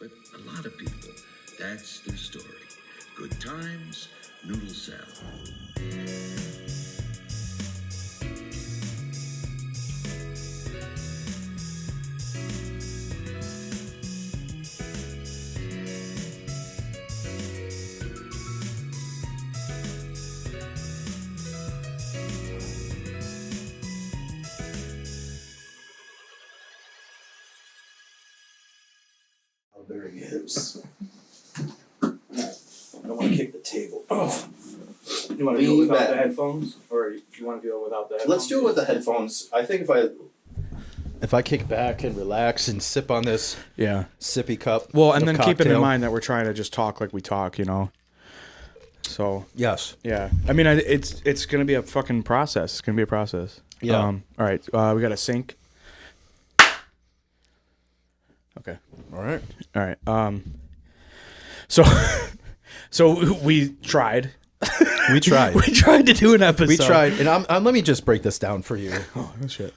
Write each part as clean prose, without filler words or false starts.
But a lot of people, that's their story. Good times, Noodle Salad. There he is. I don't want to kick the table. Oh. You want to do it without the headphones, or you want to do it without the headphones? Let's do it with the headphones. I think if I kick back and relax and sip on this sippy cup. Well, and then cocktail. keeping in mind that we're trying to just talk like we talk, you know. So yes, yeah. I mean, it's gonna be a fucking process. It's gonna be a process. Yeah. All right. We got a sink. Okay. All right. So we tried. We tried. We tried to do an episode. We tried, and let me just break this down for you. Oh shit.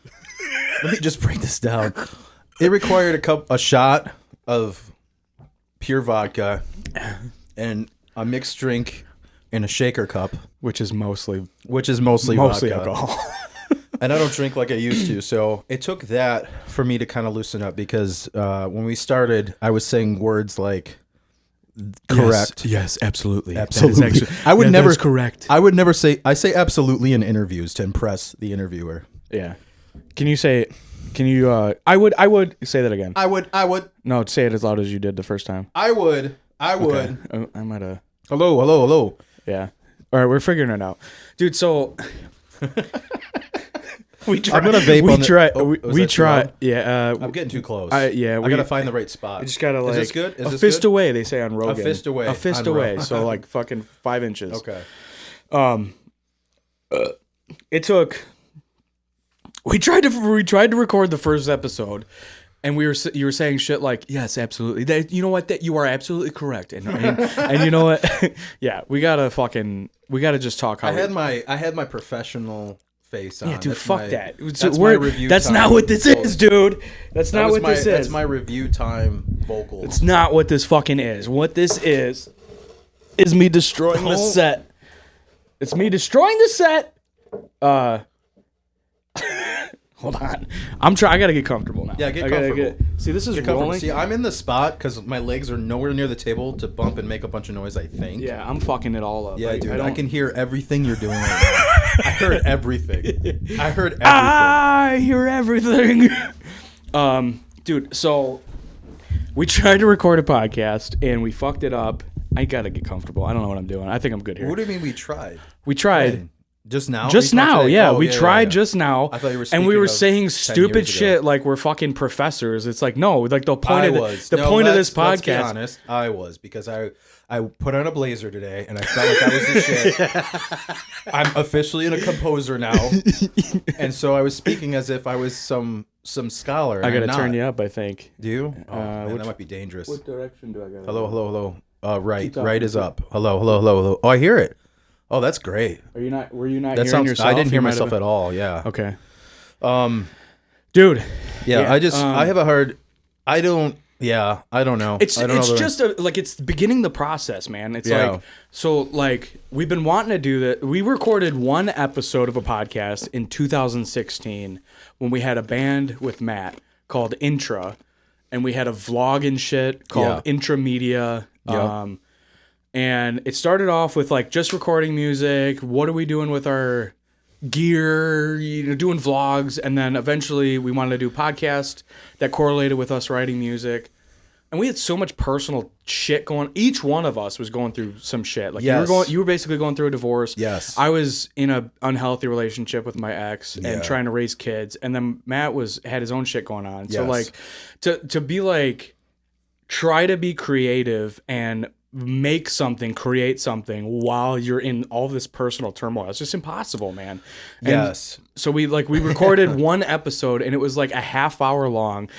Let me just break this down. It required a shot of pure vodka and a mixed drink in a shaker cup, which is mostly vodka. alcohol. And I don't drink like I used to, so it took that for me to kind of loosen up because when we started, I was saying words like correct. Yes, absolutely. Absolutely. I would never correct. I would never say. I say absolutely in interviews to impress the interviewer. Yeah. Can you? I would say that again. I would. No, say it as loud as you did the first time. I would. Okay. I might have. Hello. Yeah. All right, we're figuring it out, dude. So. We tried. I'm gonna vape we on the. Tried, oh, we tried. Yeah. I'm getting too close. Yeah. I gotta find the right spot. I just gotta like. Is this good? A fist away, they say on Rogan. A fist away. A fist away. So like fucking 5 inches. Okay. It took. We tried to record the first episode, and you were saying shit like, yes, absolutely. You know what? That you are absolutely correct. And you know what? Yeah, we gotta just talk. I had my professional face on. Yeah, dude, fuck that. That's my review That's time. not what this is, dude. That's not what this is. That's my review time vocals. It's not what this fucking is. What this is me destroying the set. It's me destroying the set. Hold on. I gotta get comfortable now. Yeah, get comfortable. See, this is rolling. See, I'm in the spot because my legs are nowhere near the table to bump and make a bunch of noise, I think. Yeah, I'm fucking it all up. Yeah, like, dude, I can hear everything you're doing right now. I heard everything. I hear everything. Dude, so we tried to record a podcast and we fucked it up. I gotta get comfortable. I don't know what I'm doing. I think I'm good here. What do you mean we tried? We tried. When? Just now? Just now, yeah. Oh, we tried just now. I thought you were and we were speaking saying of 10 stupid years ago. shit like we're fucking professors. It's like, no, like the point of this Let's be podcast. honest, I was because I put on a blazer today and I felt like I was the shit. I'm officially a composer now. And so I was speaking as if I was some scholar. I gotta turn you up, I think. Do you? Oh, man, that might be dangerous. What direction do I gotta Hello. Right. Right is up. Hello. Oh, I hear it. Oh, that's great. Were you not hearing yourself? I didn't hear myself at all. Yeah. Okay. Dude. Yeah. I have a hard. I don't know. It's just it's beginning the process, man. It's like we've been wanting to do that. We recorded one episode of a podcast in 2016 when we had a band with Matt called Intra, and we had a vlog and shit called Intramedia. Yep. And it started off with like just recording music. What are we doing with our gear? Doing vlogs, and then eventually we wanted to do a podcast that correlated with us writing music. And we had so much personal shit going. Each one of us was going through some shit. Like you were basically going through a divorce. Yes. I was in an unhealthy relationship with my ex and trying to raise kids. And then Matt had his own shit going on. So like to be like, try to be creative and make something, create something while you're in all this personal turmoil. It's just impossible, man. And yes. So we recorded one episode and it was like a half hour long.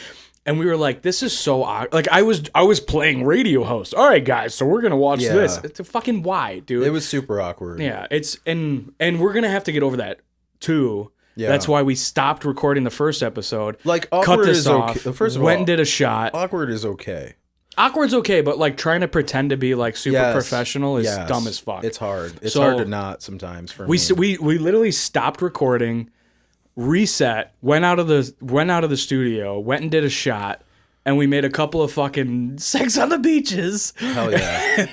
And we were like, this is so odd. Like I was playing radio host. All right, guys, so we're gonna watch this. It's a fucking why, dude. It was super awkward. Yeah, and we're gonna have to get over that too. Yeah. That's why we stopped recording the first episode. Like cut awkward this is off. okay. First of went all, and did a shot. Awkward is okay. Awkward's okay, but like trying to pretend to be like super Yes. professional is Yes. dumb as fuck. It's hard. It's So, hard to not sometimes for We me. we literally stopped recording, reset, went out of the studio, went and did a shot, and we made a couple of fucking sex on the beaches. Hell yeah.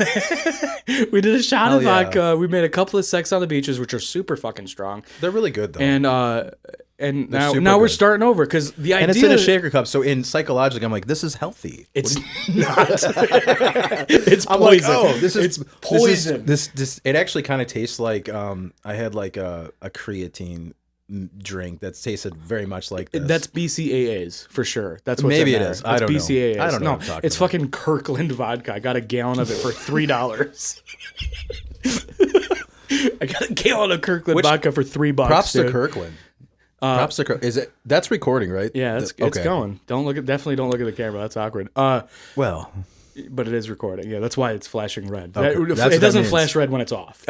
We did a shot Hell of yeah. vodka. We made a couple of sex on the beaches, which are super fucking strong. They're really good though. And now super we're good. starting over because the idea And it's in a shaker cup, so in psychologically, I'm like, this is healthy. It's not. It's I'm like, poison. oh, this is It's poison. This it actually kind of tastes like I had like a creatine drink that tasted very much like this. That's BCAAs for sure. That's what's Maybe in it there. is. I It's don't know. BCAAs. I don't know No, what I'm talking it's about. fucking Kirkland vodka. I got a gallon of it for $3. I got a gallon of Kirkland vodka for $3. Props to dude. Kirkland. Props to Kirkland. Is it? That's recording, right? Yeah, it's going. Definitely don't look at the camera. That's awkward. Well, But it is recording. Yeah, that's why it's flashing red. Okay, that's what It that doesn't means. flash red when it's off.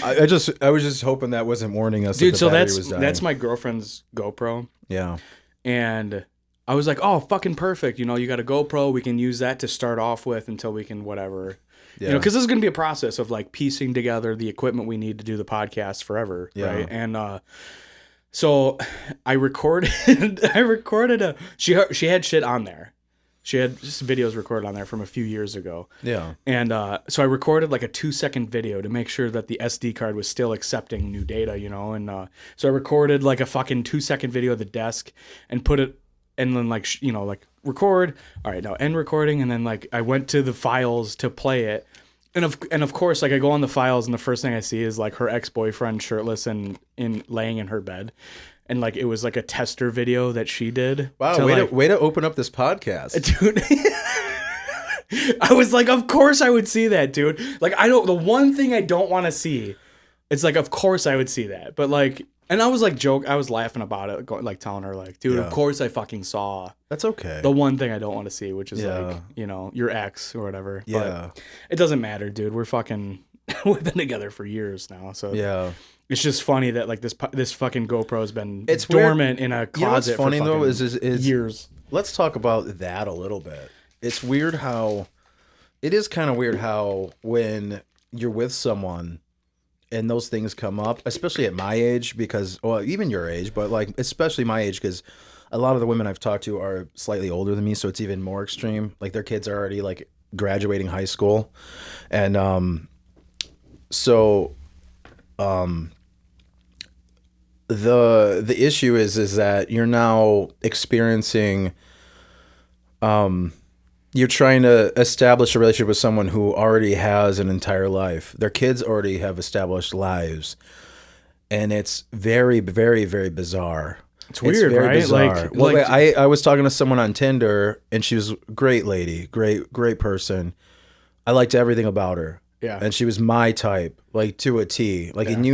I was just hoping that wasn't warning us. Dude, that the so battery was dying. that's my girlfriend's GoPro. Yeah. And I was like, oh, fucking perfect. You know, you got a GoPro. We can use that to start off with until we can whatever. Yeah. You know, because this is going to be a process of like piecing together the equipment we need to do the podcast forever. Yeah. Right. And so I recorded, she had shit on there. She had just videos recorded on there from a few years ago. Yeah. And so I recorded like a 2-second video to make sure that the SD card was still accepting new data, you know. And so I recorded like a fucking 2-second video of the desk and put it, and then like, like record. All right, now end recording. And then like I went to the files to play it. And of course, like I go on the files and the first thing I see is like her ex-boyfriend shirtless and laying in her bed. And like it was like a tester video that she did. Wow, way to open up this podcast. Dude. I was like, of course I would see that, dude. Like, the one thing I don't want to see, it's like, of course I would see that. But like, and I was like, I was laughing about it, like telling her like, dude, of course I fucking saw That's okay. the one thing I don't want to see, which is Yeah. like, your ex or whatever. Yeah. But it doesn't matter, dude. We're fucking, we've been together for years now. So Yeah. it's just funny that like this fucking GoPro has been It's dormant in a You know what's closet funny for though fucking is years. Let's talk about that a little bit. It is kind of weird how when you're with someone and those things come up, especially at my age, because, well, even your age, but like, especially my age, because a lot of the women I've talked to are slightly older than me. So it's even more extreme. Like their kids are already like graduating high school. And, the issue is that you're now experiencing you're trying to establish a relationship with someone who already has an entire life. Their kids already have established lives. And it's very, very, very bizarre. It's weird, very right? bizarre. Like, I was talking to someone on Tinder, and she was a great lady, great person. I liked everything about her. Yeah. And she was my type, like to a T. Like, and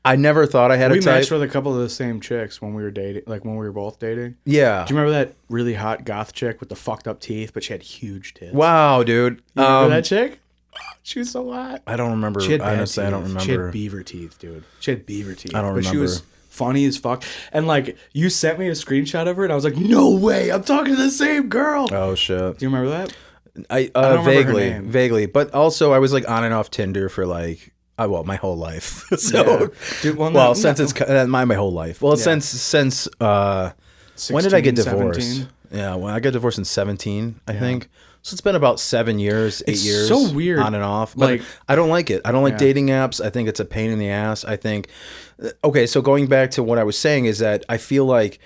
I never thought I had a we type. matched with a couple of the same chicks when we were dating, like when we were both dating. Yeah. Do you remember that really hot goth chick with the fucked up teeth, but she had huge tits? Wow, dude. You remember that chick? She was so hot. I don't remember. She had bad Honestly, I don't teeth. remember. She had beaver teeth, dude. She had beaver teeth. I don't But she remember. was funny as fuck. And like, you sent me a screenshot of her, and I was like, no way, I'm talking to the same girl. Oh shit. Do you remember that? I don't remember her name. vaguely, but also I was like on and off Tinder for like my whole life. So, Yeah. Dude, my whole life. Well, since when did I get 16, divorced? 17? Yeah, when I got divorced in 17, I think. So it's been about 7 years, 8 It's years. so weird. On and off. But Like- I don't like it. I don't like Yeah. dating apps. I think it's a pain in the ass. I think. Okay, so going back to what I was saying is that I feel like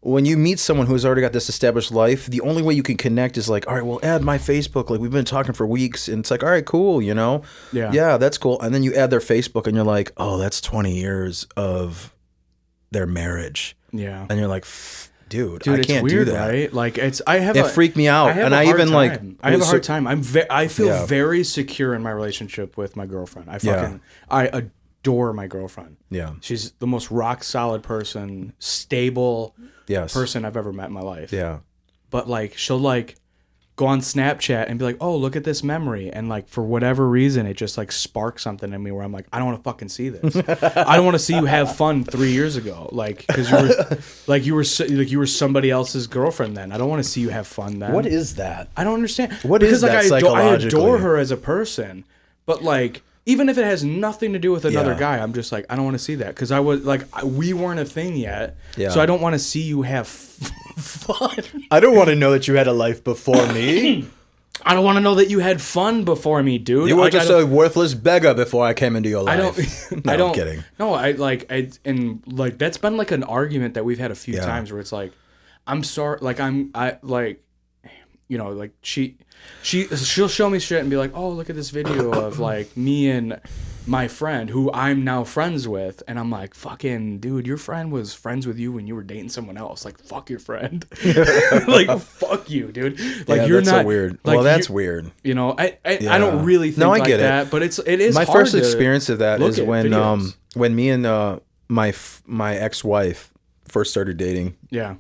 when you meet someone who's already got this established life, the only way you can connect is like, all right, well, add my Facebook. Like, we've been talking for weeks. And it's like, all right, cool, you know? Yeah. Yeah, that's cool. And then you add their Facebook and you're like, oh, that's 20 years of their marriage. Yeah. And you're like, dude, Dude, I can't it's weird, do that. Right? Like it freaked me out. have And a I hard even, time. like, I have a was hard so- time. I feel Yeah. very secure in my relationship with my girlfriend. I adore my girlfriend. Yeah. She's the most rock solid person, stable Yes. person I've ever met in my life. Yeah. But like she'll like go on Snapchat and be like, oh, look at this memory. And like, for whatever reason, it just like sparks something in me where I'm like, I don't want to fucking see this. I don't want to see you have fun 3 years ago. Like, cause you were somebody else's girlfriend then. I don't want to see you have fun then. What is that? I don't understand. What is that psychologically? I adore her as a person, but like, even if it has nothing to do with another guy, I'm just like, I don't want to see that. Cause we weren't a thing yet. Yeah. So I don't want to see you have fun. I don't want to know that you had a life before me. I don't want to know that you had fun before me, dude. You were just a worthless beggar before I came into your life. I'm kidding. No, and that's been like an argument that we've had a few times where it's like, I'm sorry, like she'll show me shit and be like, oh, look at this video of like me and my friend who I'm now friends with, and I'm like, fucking dude, your friend was friends with you when you were dating someone else. Like, fuck your friend. Like, fuck you, dude. Like, you're that's not so weird. Like, well, that's weird. You know, I don't really think I get that, it. but it is my hard first experience of that is when me and my ex-wife first started dating. Yeah.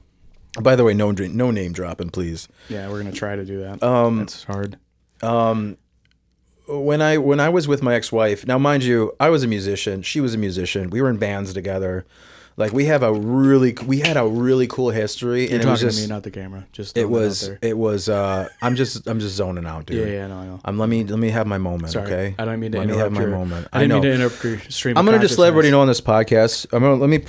By the way, no name dropping, please. Yeah, we're gonna try to do that. It's hard. When I was with my ex-wife, now mind you, I was a musician. She was a musician. We were in bands together. Like we had a really cool history. You're and talking it was just, to me, not the camera. Just it was. I'm just zoning out, dude. Yeah, no, I know. Let me have my moment. Sorry, okay. I don't mean to let interrupt. Me have my moment. I didn't mean to interrupt your stream. I'm gonna just let everybody know on this podcast.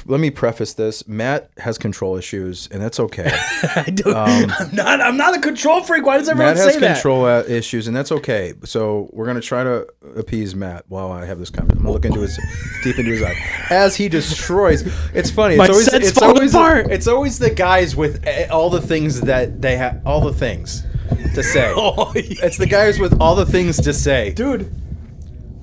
Let me preface this. Matt has control issues, and that's okay. I do. I'm not a control freak. Why does everyone say that? Matt has control issues, and that's okay. So we're gonna try to appease Matt while I have this conversation. I'm gonna look deep into his eye as he destroys. It's funny. It's always the guys with all the things that they have, all the things to say. Oh, yeah. It's the guys with all the things to say. Dude.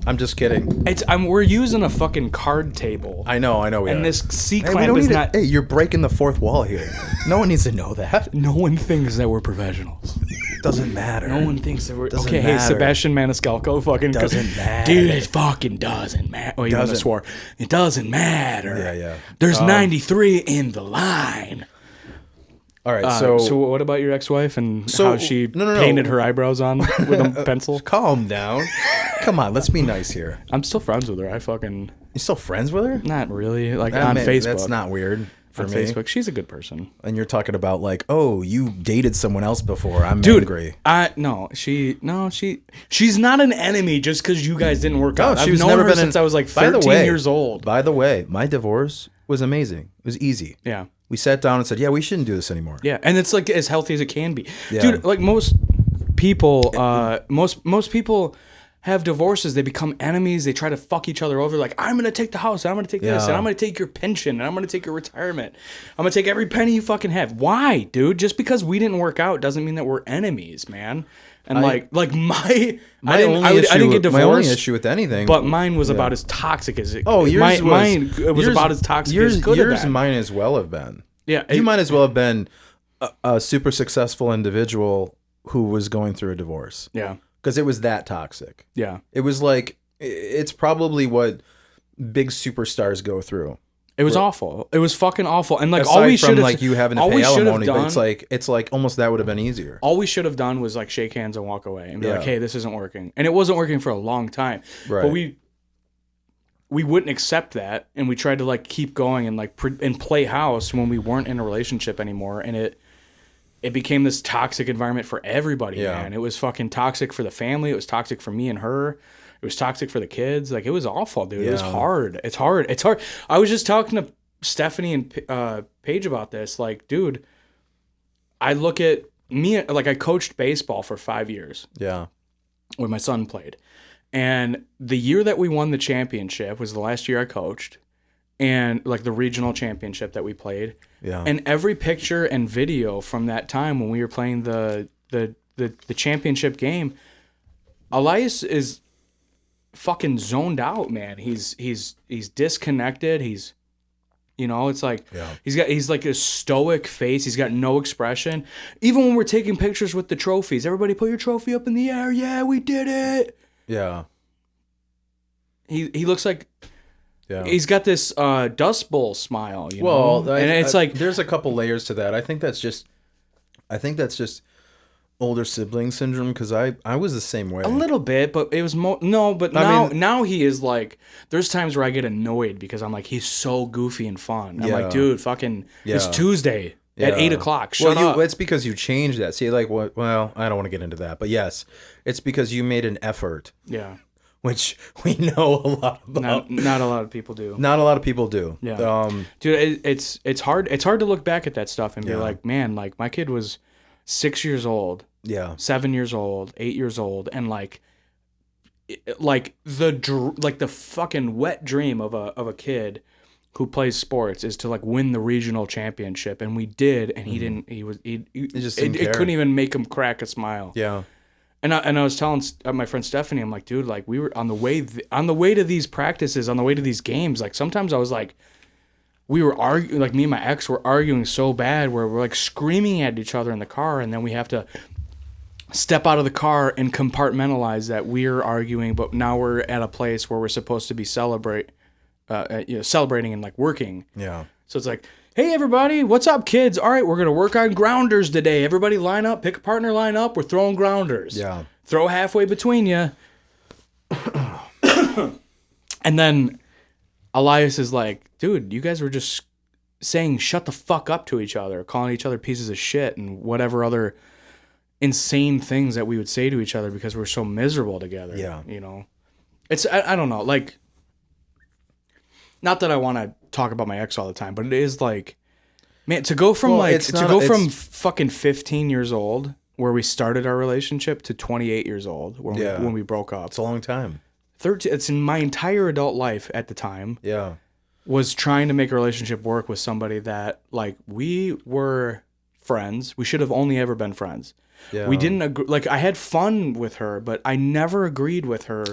I'm just kidding. We're using a fucking card table. I know. And this C clamp is not. Hey, you're breaking the fourth wall here. No one needs to know that. No one thinks that we're professionals. Doesn't matter. No one thinks that we're. Doesn't okay, matter. Hey, Sebastian Maniscalco fucking. Doesn't matter. Dude, it fucking doesn't matter. Oh, you doesn't. swore. It doesn't matter. Yeah. There's 93 in the line. All right, so what about your ex-wife and how she painted her eyebrows on with a pencil? Calm down. Come on, let's be nice here. I'm still friends with her. You still friends with her? Not really. Like on Facebook. That's not weird for me. Facebook, she's a good person. And you're talking about like, oh, you dated someone else before. I'm angry. She's not an enemy just because you guys didn't work out. I've known her since I was like 13 years old. By the way, my divorce was amazing. It was easy. Yeah. We sat down and said, yeah, we shouldn't do this anymore. Yeah, and it's like as healthy as it can be. Yeah. Dude, like most people, most people have divorces. They become enemies. They try to fuck each other over. Like, I'm going to take the house, and I'm going to take this, and I'm going to take your pension, and I'm going to take your retirement. I'm going to take every penny you fucking have. Why, dude? Just because we didn't work out doesn't mean that we're enemies, man. And I didn't get divorced. My only issue with anything, but mine was about as toxic as it. Oh, yours was about as toxic as it could have been. Yours might as well have been. Yeah, you might as well have been a super successful individual who was going through a divorce. Yeah, because it was that toxic. Yeah, it was like it's probably what big superstars go through. It was awful. It was fucking awful. And like aside all we should have like you having to pay alimony, but it's like almost that would have been easier. All we should have done was like shake hands and walk away and be like, "Hey, this isn't working." And it wasn't working for a long time. Right. But we wouldn't accept that, and we tried to like keep going and like and play house when we weren't in a relationship anymore, and it became this toxic environment for everybody, man. It was fucking toxic for the family, it was toxic for me and her. It was toxic for the kids. Like, it was awful, dude. Yeah. It was hard. It's hard. I was just talking to Stephanie and Paige about this. Like, dude, I look at me, like, I coached baseball for 5 years. Yeah. Where my son played. And the year that we won the championship was the last year I coached. And, like, the regional championship that we played. Yeah. And every picture and video from that time when we were playing the championship game, Elias is fucking zoned out, man. He's disconnected. He's, you know, it's like he's like a stoic face. He's got no expression. Even when we're taking pictures with the trophies, everybody put your trophy up in the air. Yeah, we did it. Yeah. He looks like he's got this Dust Bowl smile, you know? Well, and it's like there's a couple layers to that. I think that's just older sibling syndrome? Because I was the same way. A little bit, but it was now he is like, there's times where I get annoyed because I'm like, he's so goofy and fun. I'm like, dude, fucking, it's Tuesday at 8:00. Shut up. It's because you changed that. See, like, what? Well, I don't want to get into that, but yes, it's because you made an effort. Yeah. Which we know a lot about. Not a lot of people do. Not a lot of people do. Yeah. Dude, it's hard. It's hard to look back at that stuff and be like, man, like my kid was 6 years old. Yeah. 7 years old, 8 years old, and like the fucking wet dream of a kid who plays sports is to like win the regional championship, and we did, and he didn't. It couldn't even make him crack a smile. Yeah. And I was telling my friend Stephanie, I'm like, dude, like we were on the way to these practices, on the way to these games. Like sometimes I was like, we were arguing, like me and my ex were arguing so bad where we're like screaming at each other in the car, and then we have to step out of the car and compartmentalize that we're arguing, but now we're at a place where we're supposed to be celebrating and like working. Yeah. So it's like, hey everybody, what's up, kids? All right, we're gonna work on grounders today. Everybody line up, pick a partner, line up. We're throwing grounders. Yeah. Throw halfway between you. And then Elias is like, dude, you guys were just saying shut the fuck up to each other, calling each other pieces of shit and whatever other insane things that we would say to each other because we're so miserable together. Yeah. You know? It's, I don't know, like, not that I want to talk about my ex all the time, but it is like, man, to go from from fucking 15 years old where we started our relationship to 28 years old when we broke up. It's a long time. 13, it's in my entire adult life at the time. Yeah. Was trying to make a relationship work with somebody that like we were friends. We should have only ever been friends. Yeah. We didn't agree. Like I had fun with her, but I never agreed with her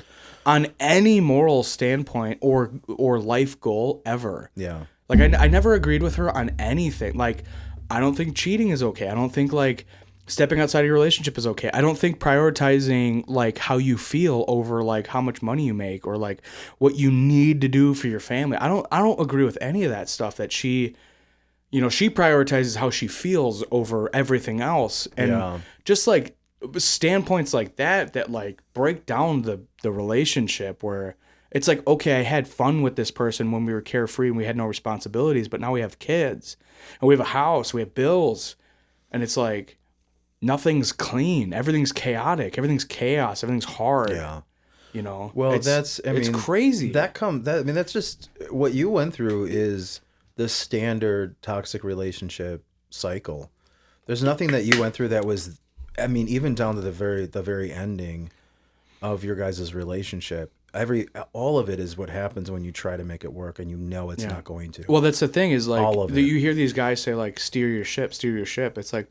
on any moral standpoint or life goal ever. Yeah. Like I never agreed with her on anything. Like I don't think cheating is okay. I don't think like stepping outside of your relationship is okay. I don't think prioritizing like how you feel over like how much money you make or like what you need to do for your family. I don't agree with any of that stuff that she, you know, she prioritizes how she feels over everything else. And just like standpoints like that like break down the relationship where it's like, okay, I had fun with this person when we were carefree and we had no responsibilities, but now we have kids and we have a house, we have bills, and it's like nothing's clean, everything's chaotic, everything's chaos, everything's hard. Yeah. You know. Well, it's crazy. That's just what you went through is the standard toxic relationship cycle. There's nothing that you went through that was, I mean, even down to the very ending of your guys' relationship. All of it is what happens when you try to make it work and you know it's not going to. Well, that's the thing is like all of it. You hear these guys say like steer your ship. It's like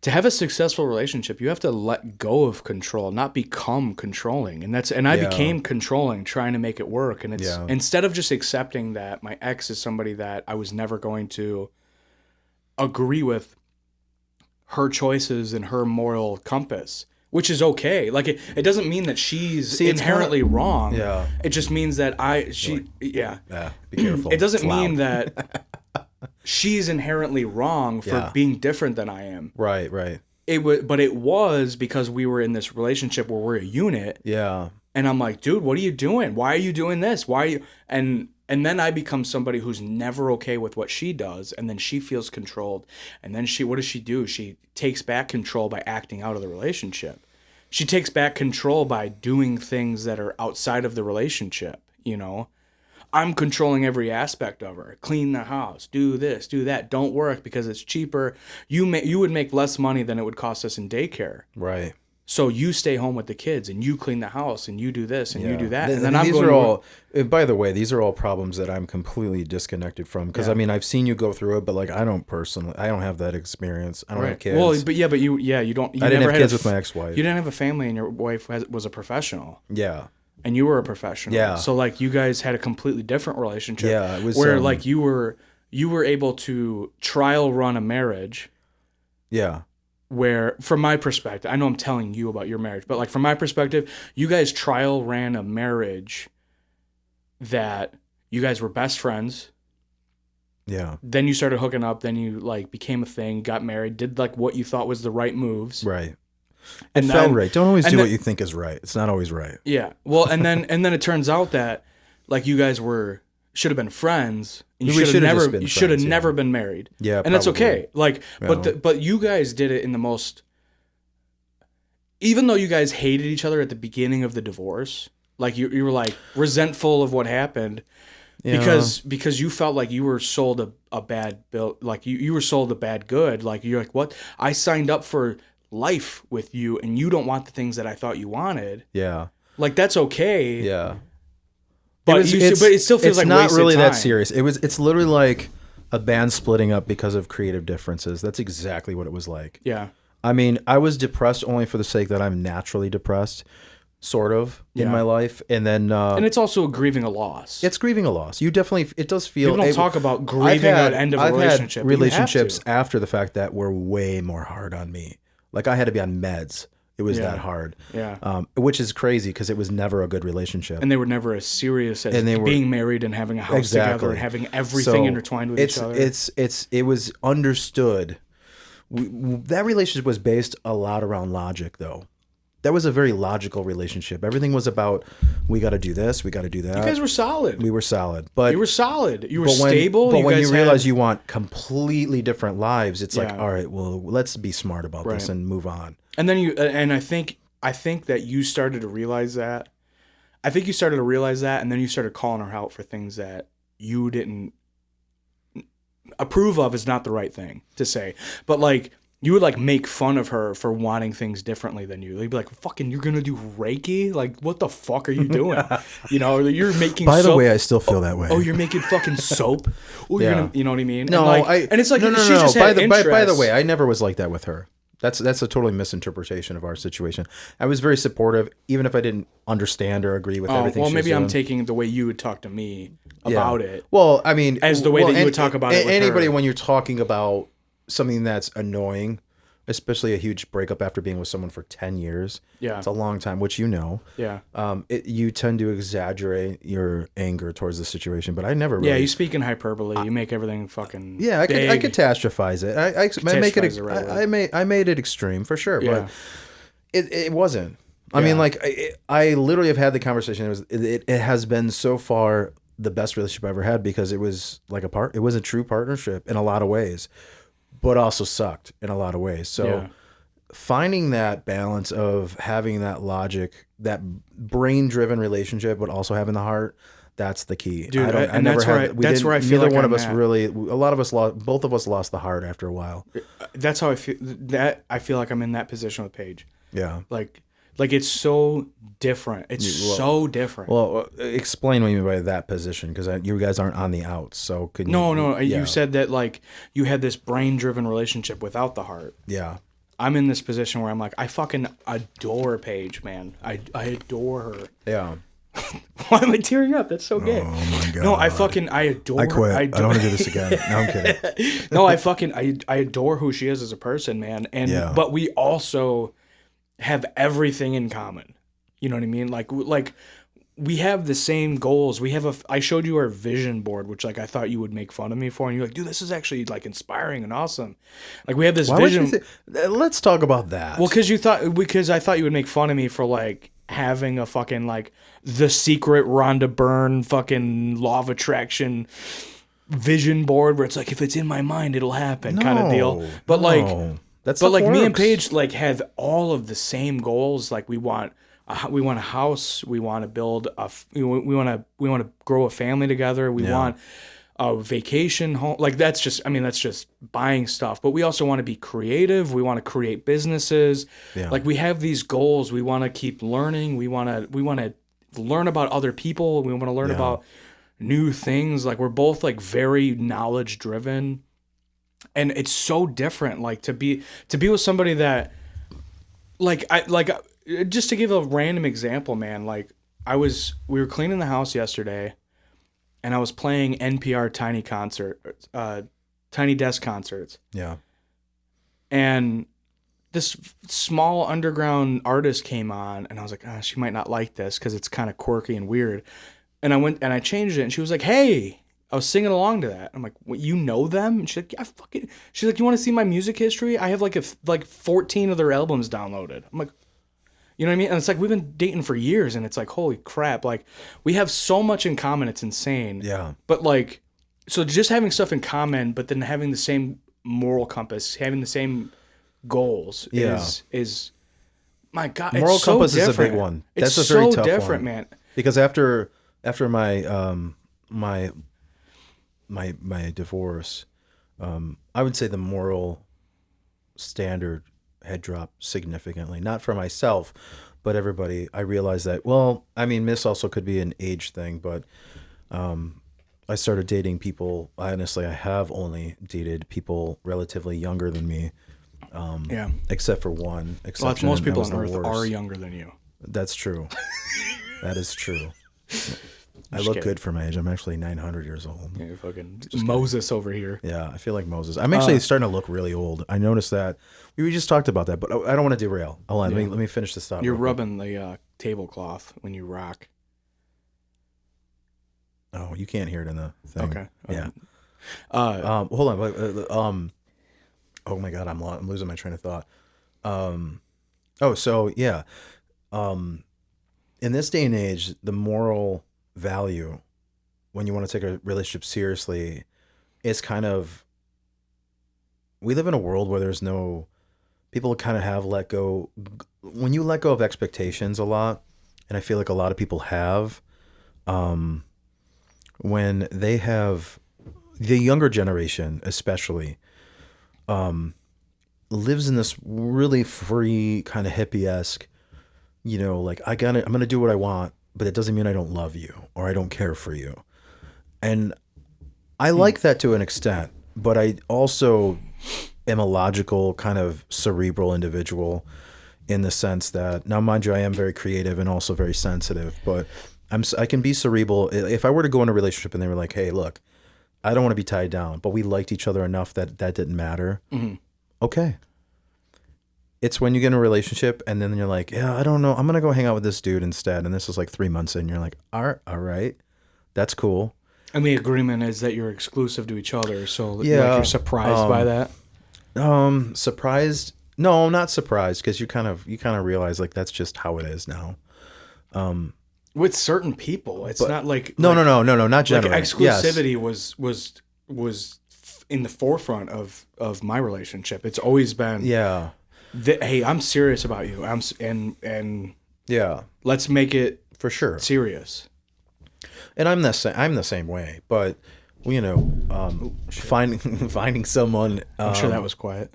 to have a successful relationship, you have to let go of control, not become controlling. And I became controlling, trying to make it work. And it's instead of just accepting that my ex is somebody that I was never going to agree with her choices and her moral compass, which is okay. Like it doesn't mean that she's inherently wrong. Yeah. It just means that be careful. It doesn't mean that she's inherently wrong for being different than I am. Right. But it was because we were in this relationship where we're a unit. Yeah. And I'm like, dude, what are you doing? Why are you doing this? Why are you? And then I become somebody who's never okay with what she does, and then she feels controlled. And then what does she do? She takes back control by acting out of the relationship. She takes back control by doing things that are outside of the relationship, you know? I'm controlling every aspect of her. Clean the house, do this, do that. Don't work because it's cheaper. You would make less money than it would cost us in daycare. Right. So you stay home with the kids and you clean the house and you do this and you do that. And then by the way, these are all problems that I'm completely disconnected from because I mean, I've seen you go through it, but like I don't have that experience. I don't have kids. Well, but you don't. I didn't have kids with my ex-wife. You didn't have a family and your wife was a professional. Yeah. And you were a professional. Yeah. So like you guys had a completely different relationship. Yeah. It was where like you were able to trial run a marriage. Yeah. Where, from my perspective, I know I'm telling you about your marriage, but like from my perspective, you guys trial ran a marriage that you guys were best friends. Yeah. Then you started hooking up. Then you like became a thing, got married, did like what you thought was the right moves. Right. And It felt right. Don't always do then, what you think is right. It's not always right. Yeah. Well, and then it turns out that like you guys should have been friends. And you should have never been married. Yeah. And that's okay. Like, but you guys did it in the most. Even though you guys hated each other at the beginning of the divorce, like you were like resentful of what happened. Yeah. Because you felt like you were sold a bad bill, like you were sold a bad good. Like you're like, what? I signed up for life with you, and you don't want the things that I thought you wanted. Yeah, like that's okay. Yeah, but it still feels like not really time. That serious. It's literally like a band splitting up because of creative differences. That's exactly what it was like. Yeah, I mean, I was depressed only for the sake that I'm naturally depressed. Sort of in my life, and then and it's also grieving a loss. It's grieving a loss. It does feel. People don't talk about grieving an end of a relationship. I've had relationships after the fact that were way more hard on me. Like I had to be on meds. It was that hard. Yeah. Which is crazy because it was never a good relationship, and they were never as serious as being married and having a house together and having everything intertwined with each other. It was understood. That relationship was based a lot around logic, though. That was a very logical relationship. Everything was about, we got to do this, we got to do that. You guys were solid. We were solid. But you were solid. You were stable. But when you realize you want completely different lives, it's like, all right, well, let's be smart about this and move on. And then I think that you started to realize that. I think you started to realize that, and then you started calling her out for things that you didn't approve of is not the right thing to say. But like, you would like make fun of her for wanting things differently than you. They'd be like, "Fucking, you're gonna do Reiki? Like, what the fuck are you doing? You know, you're making." By soap. the way, I still feel that way. Oh, you're making fucking soap. You're gonna, you know what I mean? No, and it's like no. She just had by the way, I never was like that with her. That's a totally misinterpretation of our situation. I was very supportive, even if I didn't understand or agree with everything. Well, maybe I'm taking the way you would talk to me about it. Well, I mean, as the way that you would talk about it with anybody her. When you're talking about something that's annoying, especially a huge breakup after being with someone for 10 years. Yeah. It's a long time, which you know. Yeah. You tend to exaggerate your anger towards the situation, but I never really... Yeah, you speak in hyperbole. You make everything fucking I catastrophize it. I made it extreme, for sure, yeah. but it wasn't. I mean, like, I literally have had the conversation. It has been so far the best relationship I ever had because it was like it was a true partnership in a lot of ways, but also sucked in a lot of ways. So finding that balance of having that logic, that brain-driven relationship, but also having the heart, that's the key. Dude, that's where I feel like one of us really, a lot of us both of us lost the heart after a while. That's how I feel like I'm in that position with Paige. Yeah. Like it's so different. It's so different. Well, explain what you mean by that position, because you guys aren't on the outs. So could you? No. You said that like you had this brain-driven relationship without the heart. Yeah. I'm in this position where I'm like, I fucking adore Paige, man. I adore her. Yeah. Why am I tearing up? That's so gay. Oh my god. No, I adore. I quit. I don't want to do this again. No, I'm kidding. No, I adore who she is as a person, man. And but we also have everything in common. You know what I mean? Like we have the same goals. I showed you our vision board, which like I thought you would make fun of me for, and you're like, dude, this is actually like inspiring and awesome. Like we have this vision. Let's talk about that. Well, because I thought you would make fun of me for like having a fucking like the secret Rhonda Byrne fucking law of attraction vision board where it's like, if it's in my mind, it'll happen kind of deal. But me and Paige like have all of the same goals. Like we want a house. We want to build we want to grow a family together. We want a vacation home. Like that's just buying stuff. But we also want to be creative. We want to create businesses. Yeah. Like we have these goals. We want to keep learning. We want to learn about other people. We want to learn about new things. Like we're both like very knowledge driven. And it's so different, like to be with somebody that, just to give a random example, man. Like we were cleaning the house yesterday, and I was playing NPR Tiny Desk concerts. Yeah. And this small underground artist came on, and I was like, she might not like this because it's kind of quirky and weird. And I went and I changed it, and she was like, hey. I was singing along to that. I'm like, what, you know them? And she's like, yeah, fucking. She's like, you want to see my music history? I have like 14 of their albums downloaded. I'm like, you know what I mean? And it's like, we've been dating for years, and it's like, holy crap. Like, we have so much in common. It's insane. Yeah. But like, so just having stuff in common, but then having the same moral compass, having the same goals is my God. Moral it's so compass is a different. big one. It's That's a very so tough different, one. man. Because after my my divorce, I would say the moral standard had dropped significantly. Not for myself, but everybody. I realized that. Well, I mean, this also could be an age thing, but I started dating people. Honestly, I have only dated people relatively younger than me. Except for one. Exception, Most people on on Earth are younger than you. That's true. That is true. I look kidding. good for my age. I'm actually 900 years old. Yeah, you're fucking Moses over here. Yeah, I feel like Moses. I'm actually starting to look really old. I noticed that. We just talked about that, but I don't want to derail. Hold on, let me finish this thought. You're rubbing the tablecloth when you rock. Oh, you can't hear it in the thing. Okay. Yeah. Hold on. Oh my God, I'm losing my train of thought. In this day and age, the moral value when you want to take a relationship seriously is kind of, we live in a world where there's no, people kind of have let go. When you let go of expectations a lot, and I feel like a lot of people have, when they have, the younger generation especially, lives in this really free kind of hippie-esque, like I'm gonna do what I want, but it doesn't mean I don't love you or I don't care for you. And I like that to an extent, but I also am a logical kind of cerebral individual in the sense that, now mind you, I am very creative and also very sensitive, but I can be cerebral. If I were to go in a relationship and they were like, hey, look, I don't want to be tied down, but we liked each other enough that didn't matter. Mm-hmm. Okay. It's when you get in a relationship and then you're like, yeah, I don't know, I'm going to go hang out with this dude instead. And this is like 3 months in, you're like, all right, that's cool. And the agreement is that you're exclusive to each other. So like, you're surprised by that? Surprised? No, I'm not surprised, because you kind of realize like that's just how it is now. With certain people, it's not like no, not generally. Like exclusivity was in the forefront of my relationship. It's always been hey, I'm serious about you. And let's make it for sure serious. And I'm the same way, but finding someone. I'm sure that was quiet.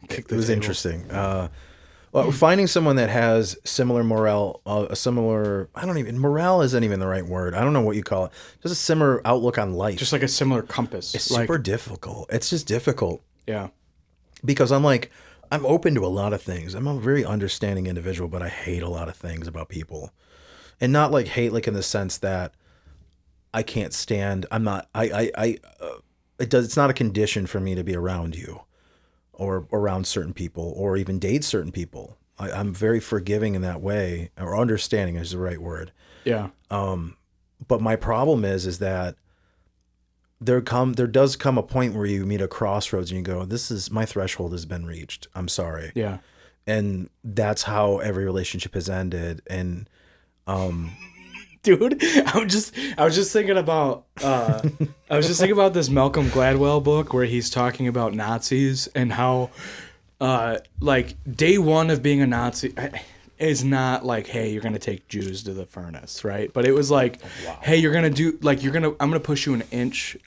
It was interesting. Finding someone that has similar morale, morale isn't even the right word. I don't know what you call it. Just a similar outlook on life. Just like a similar compass. It's super difficult. It's just difficult. Yeah. Because I'm open to a lot of things. I'm a very understanding individual, but I hate a lot of things about people. And not like hate like in the sense that I can't stand, it's not a condition for me to be around you. Or around certain people, or even date certain people. I'm very forgiving in that way, or understanding is the right word. Yeah. But my problem is that there does come a point where you meet a crossroads and you go, my threshold has been reached. I'm sorry. Yeah. And that's how every relationship has ended. And dude, I was just thinking about this Malcolm Gladwell book where he's talking about Nazis and how like day one of being a Nazi is not like, hey, you're gonna take Jews to the furnace, right? But it was like, hey, I'm gonna push you an inch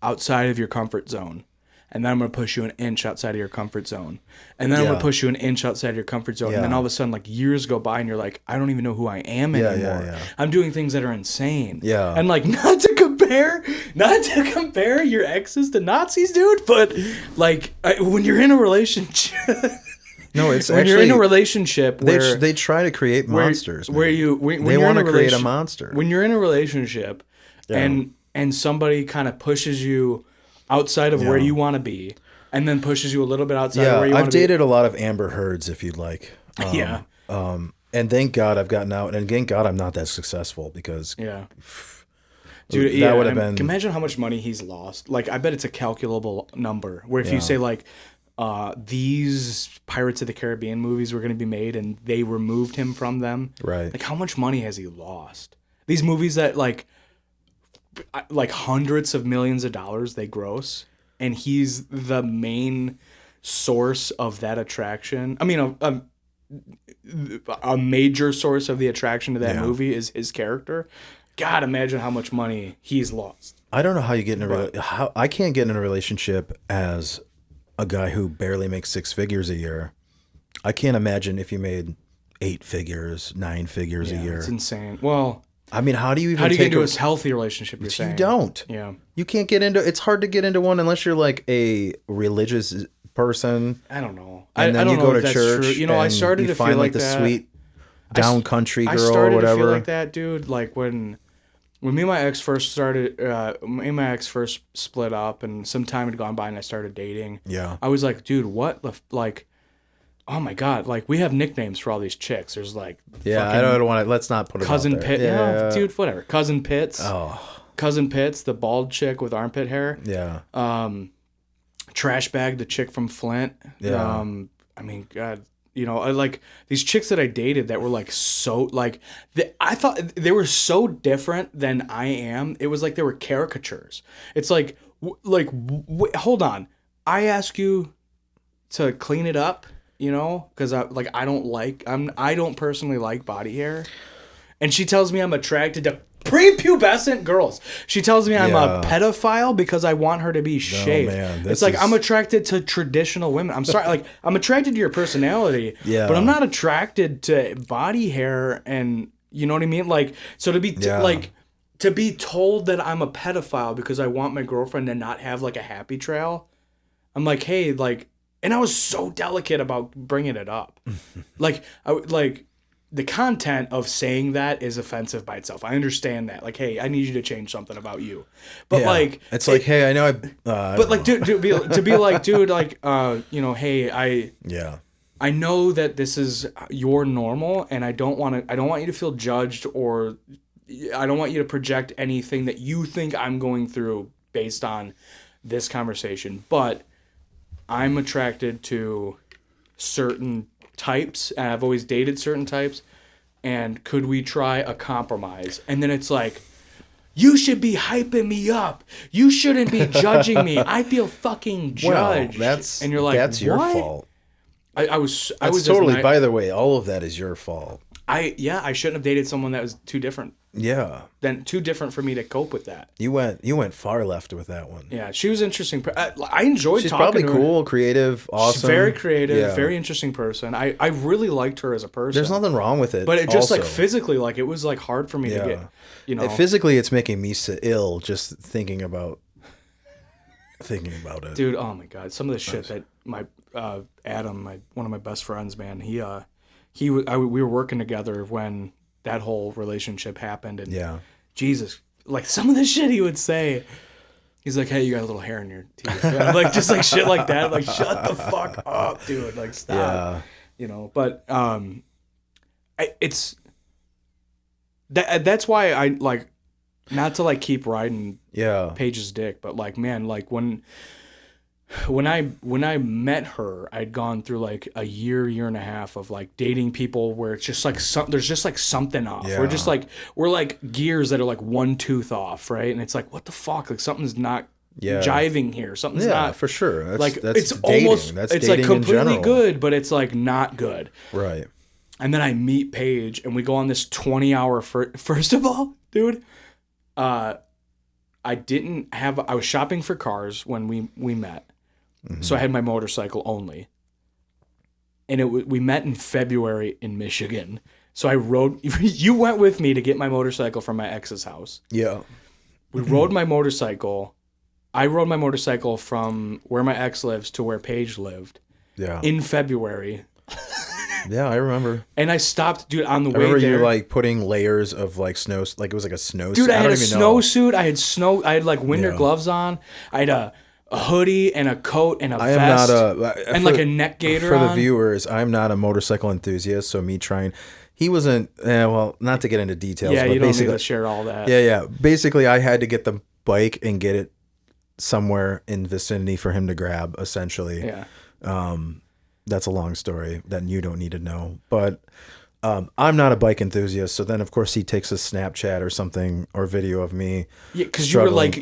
outside of your comfort zone. And then I'm going to push you an inch outside of your comfort zone. And then I'm going to push you an inch outside of your comfort zone. Yeah. And then all of a sudden, like, years go by and you're like, I don't even know who I am anymore. Yeah. I'm doing things that are insane. Yeah. And like, not to compare your exes to Nazis, dude, but like, when you're in a relationship... No, it's when you're in a relationship where... They try to create monsters. They want to create a monster. When you're in a relationship and somebody kind of pushes you... outside of where you want to be, and then pushes you a little bit outside of where you want to be. I've dated a lot of Amber Heards, if you'd like. And thank God I've gotten out, and thank God I'm not that successful, because Dude, that would have been. Imagine how much money he's lost. Like, I bet it's a calculable number. Where if you say like, these Pirates of the Caribbean movies were going to be made, and they removed him from them. Right. Like, how much money has he lost? These movies that like hundreds of millions of dollars they gross, and he's the main source of that attraction. I mean, a major source of the attraction to that movie is his character. God, imagine how much money he's lost. I don't know how you get in I can't get in a relationship as a guy who barely makes 6 figures a year. I can't imagine if you made 8 figures, 9 figures a year. It's insane. Well, I mean, how do you get into a healthy relationship? You're saying you don't. Yeah, you can't get into. It's hard to get into one unless you're like a religious person. I don't know. And then you go to church. True. You know, I started to feel like the that. Sweet down country girl, I started or whatever. to feel like that, dude. Like when me and my ex first started, me and my ex first split up, and some time had gone by, and I started dating. Yeah, I was like, dude, what the like? Oh my god! Like, we have nicknames for all these chicks. There's like, I don't want to. Let's not put it Cousin out there. Pitt. Yeah, dude, whatever. Cousin Pitts. Oh, Cousin Pitts, the bald chick with armpit hair. Yeah. Trash Bag, the chick from Flint. Yeah. I mean, God, you know, I like these chicks that I dated that were like so like I thought they were so different than I am. It was like they were caricatures. It's like hold on, I ask you to clean it up, you know, because I don't personally like body hair, and she tells me I'm attracted to prepubescent girls. She tells me I'm a pedophile because I want her to be shaved. Man, it's like I'm attracted to traditional women. I'm sorry, like I'm attracted to your personality, but I'm not attracted to body hair, and you know what I mean? Like, so to be to be told that I'm a pedophile because I want my girlfriend to not have like a happy trail. I'm like, hey, like, and I was so delicate about bringing it up. The content of saying that is offensive by itself. I understand that. Like, hey, I need you to change something about you. But like, it's like, hey, I know but like, dude, to be like, dude, like, you know, hey, I know that this is your normal, and I don't want you to feel judged, or I don't want you to project anything that you think I'm going through based on this conversation. But I'm attracted to certain types, and I've always dated certain types, and could we try a compromise? And then it's like, you should be hyping me up, you shouldn't be judging me, I feel fucking judged. And you're like, that's your fault. I was totally, by the way, all of that is your fault. I shouldn't have dated someone that was too different. Yeah. Then too different for me to cope with that. You went far left with that one. Yeah, she was interesting. I enjoyed She's talking to her. She's probably cool, creative, awesome. She's very creative, very interesting person. I really liked her as a person. There's nothing wrong with it. But it just like physically, like it was like hard for me to get, you know. Physically, it's making me ill just thinking about it. Dude, oh my God. Some of the shit that my Adam, one of my best friends, man, we were working together when that whole relationship happened, and Jesus, like some of the shit he would say, he's like, hey, you got a little hair in your teeth, like just like shit like that, like shut the fuck up, dude, like stop, you know. But it's that's why I like, not to like keep riding Paige's dick, but like, man, like when I met her, I'd gone through like a year and a half of like dating people where it's just like there's just like something off. Yeah. We're like gears that are like one tooth off, right? And it's like, what the fuck? Like something's not jiving here. Something's not for sure. That's it's dating. almost it's like completely good, but it's like not good. Right. And then I meet Paige, and we go on this 20-hour first of all, dude. I was shopping for cars when we met. Mm-hmm. So I had my motorcycle only. And we met in February in Michigan. So I rode, you went with me to get my motorcycle from my ex's house. Yeah. We rode my motorcycle. I rode my motorcycle from where my ex lives to where Paige lived. Yeah. In February. Yeah, I remember. And I stopped, dude, on the way there. I remember you like putting layers of like snow, like it was like a snowsuit. Dude, I had a snowsuit. I had like winter gloves on. I had a hoodie and a coat and a I am vest not and like a neck gaiter for the on. viewers. I'm not a motorcycle enthusiast, so me trying. He wasn't. Well, not to get into details. Yeah, but you don't need basically, to share all that. yeah. Basically, I had to get the bike and get it somewhere in vicinity for him to grab. Essentially, Yeah. That's a long story that you don't need to know. But I'm not a bike enthusiast. So then, of course, he takes a Snapchat or something or video of me. Yeah, because you were struggling. like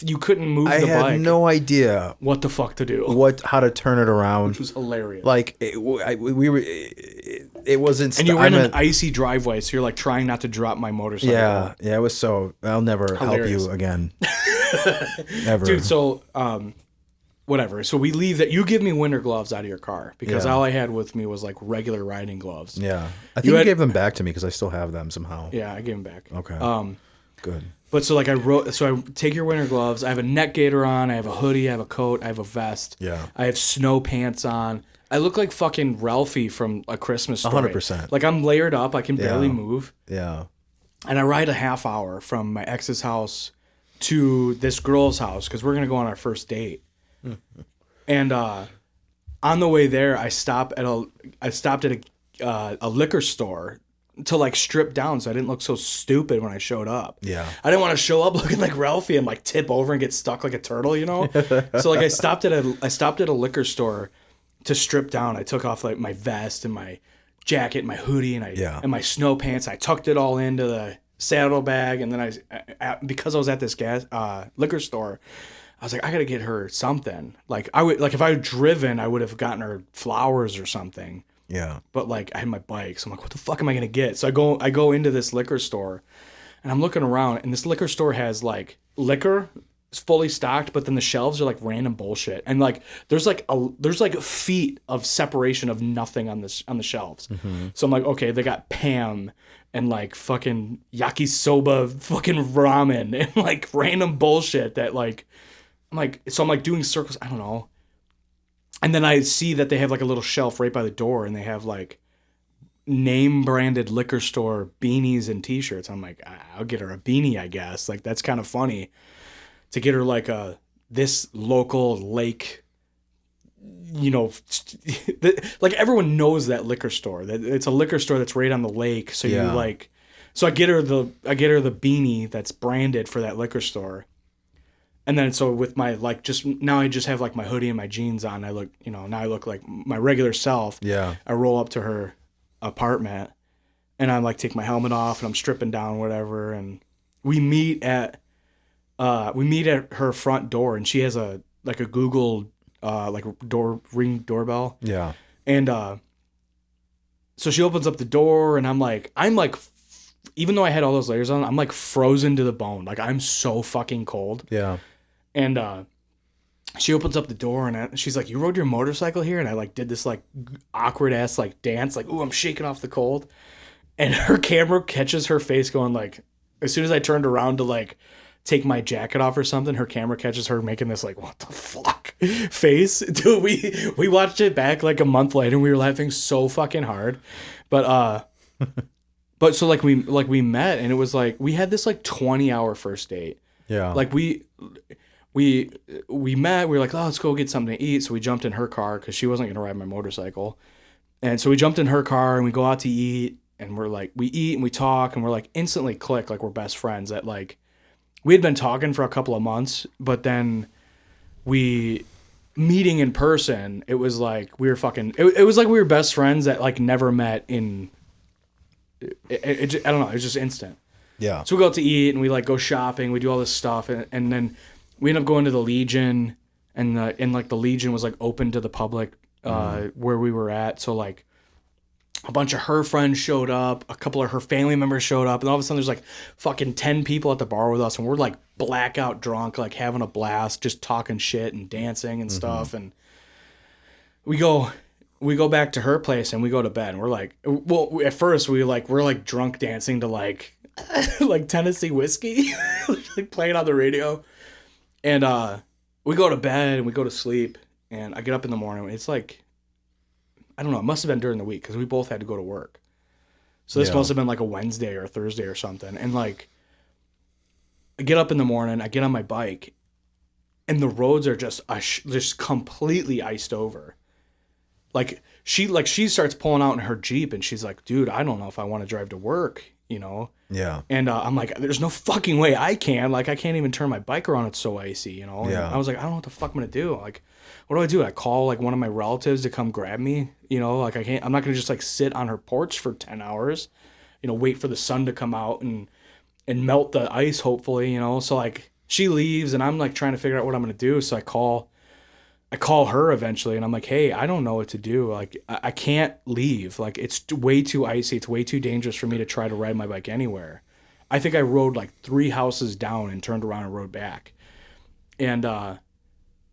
you couldn't move I the had bike. no idea What the fuck to do? how to turn it around. Which was hilarious. Like we were. It wasn't. And you were in an icy driveway, so you're like trying not to drop my motorcycle. Yeah. It was so. I'll never Hilarious. help you again. Ever, Dude. So whatever. So we leave that. You give me winter gloves out of your car because Yeah. all I had with me was like regular riding gloves. Yeah, I think you gave them back to me because I still have them somehow. Yeah, I gave them back. Okay. Good. But so like I take your winter gloves. I have a neck gaiter on. I have a hoodie. I have a coat. I have a vest. Yeah. I have snow pants on. I look like fucking Ralphie from A Christmas Story. 100%. Like I'm layered up. I can barely Yeah. move. Yeah. And I ride a half hour from my ex's house to this girl's house because we're gonna go on our first date. And on the way there, I stopped at a liquor store to like strip down so I didn't look so stupid when I showed up. Yeah. I didn't want to show up looking like Ralphie and like tip over and get stuck like a turtle, you know? So like I stopped at a liquor store to strip down. I took off like my vest and my jacket, and my hoodie, and my snow pants. I tucked it all into the saddlebag, and then because I was at this liquor store, I was like, I gotta get her something. Like if I had driven, I would have gotten her flowers or something. Yeah. But like I had my bike, so I'm like, what the fuck am I gonna get? So I go into this liquor store, and I'm looking around, and this liquor store has like liquor. It's fully stocked, but then the shelves are like random bullshit, and like there's like feet of separation of nothing on the shelves. Mm-hmm. So I'm like, okay, they got Pam and like fucking yakisoba, fucking ramen, and like random bullshit that like I'm like doing circles. I don't know. And then I see that they have like a little shelf right by the door, and they have like name branded liquor store beanies and t-shirts. I'm like, I'll get her a beanie, I guess. Like that's kind of funny. To get her like this local lake, you know, like everyone knows that liquor store. That it's a liquor store that's right on the lake. So Yeah. I get her the beanie that's branded for that liquor store, and then so with my like now I just have like my hoodie and my jeans on. I look, now I look like my regular self. Yeah. I roll up to her apartment, and I like take my helmet off and I'm stripping down, whatever, and we meet at her front door, and she has a Google doorbell. Yeah. And so she opens up the door, and I'm like even though I had all those layers on, I'm like frozen to the bone. Like I'm so fucking cold. Yeah. And she opens up the door, and she's like, "You rode your motorcycle here?" And I like did this like awkward ass like dance, like, "Ooh, I'm shaking off the cold." And her camera catches her face going like, as soon as I turned around to like take my jacket off or something, her camera catches her making this like, what the fuck face. Dude, we watched it back like a month later, and we were laughing so fucking hard. But so like we met, and it was like we had this like 20-hour first date. Yeah. Like we met, we were like, oh, let's go get something to eat. So we jumped in her car because she wasn't gonna ride my motorcycle. And so we jumped in her car, and we go out to eat, and we're like, we eat and we talk, and we're like instantly click, like we're best friends. That like we had been talking for a couple of months, but then we meeting in person, it was like we were fucking it was like we were best friends that like never met in I don't know, it was just instant. Yeah. So we go out to eat, and we like go shopping, we do all this stuff, and then we end up going to the Legion, and like the Legion was like open to the public where we were at. So like a bunch of her friends showed up, a couple of her family members showed up, and all of a sudden there's like fucking 10 people at the bar with us, and we're like blackout drunk, like having a blast, just talking shit and dancing and stuff. And we go back to her place, and we go to bed, and we're like, well, at first we're like drunk dancing to like like Tennessee whiskey, like playing on the radio. And we go to bed and we go to sleep, and I get up in the morning. It's like, I don't know, it must have been during the week because we both had to go to work. So this must have been like a Wednesday or a Thursday or something. And like, I get up in the morning, I get on my bike, and the roads are just completely iced over. Like she starts pulling out in her Jeep, and she's like, dude, I don't know if I want to drive to work, you know? Yeah. And I'm like, there's no fucking way I can. Like, I can't even turn my bike around. It's so icy, you know? Yeah. And I was like, I don't know what the fuck I'm going to do. Like, what do? I call, like, one of my relatives to come grab me, you know? Like, I'm not going to just, like, sit on her porch for 10 hours, you know, wait for the sun to come out and melt the ice, hopefully, you know? So, like, she leaves, and I'm, like, trying to figure out what I'm going to do. So I call her eventually, and I'm like, hey, I don't know what to do. Like, I can't leave. Like, it's way too icy. It's way too dangerous for me to try to ride my bike anywhere. I think I rode like 3 houses down and turned around and rode back. And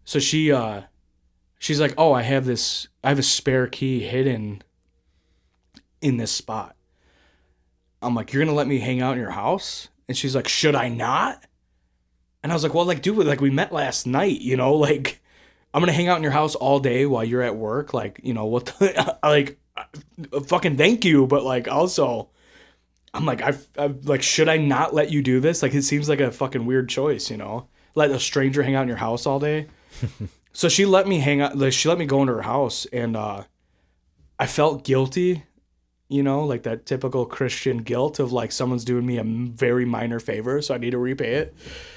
so she's like, oh, I have a spare key hidden in this spot. I'm like, you're going to let me hang out in your house? And she's like, should I not? And I was like, well, like, dude, like, we met last night, you know, like, I'm going to hang out in your house all day while you're at work. Like, you know, what the, like, fucking thank you. But, like, also, I'm like, I like, should I not let you do this? Like, it seems like a fucking weird choice, you know? Let a stranger hang out in your house all day. So she let me hang out, like, she let me go into her house, and I felt guilty, you know, like that typical Christian guilt of, like, someone's doing me a very minor favor, so I need to repay it.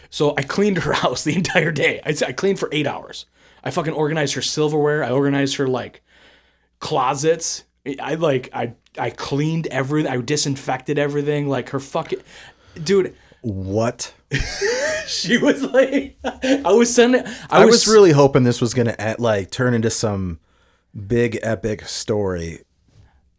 So I cleaned her house the entire day. I cleaned for 8 hours. I fucking organized her silverware. I organized her, like, closets. I cleaned everything. I disinfected everything. Like, her fucking... Dude. What? She was like... I was really hoping this was going to, like, turn into some big, epic story.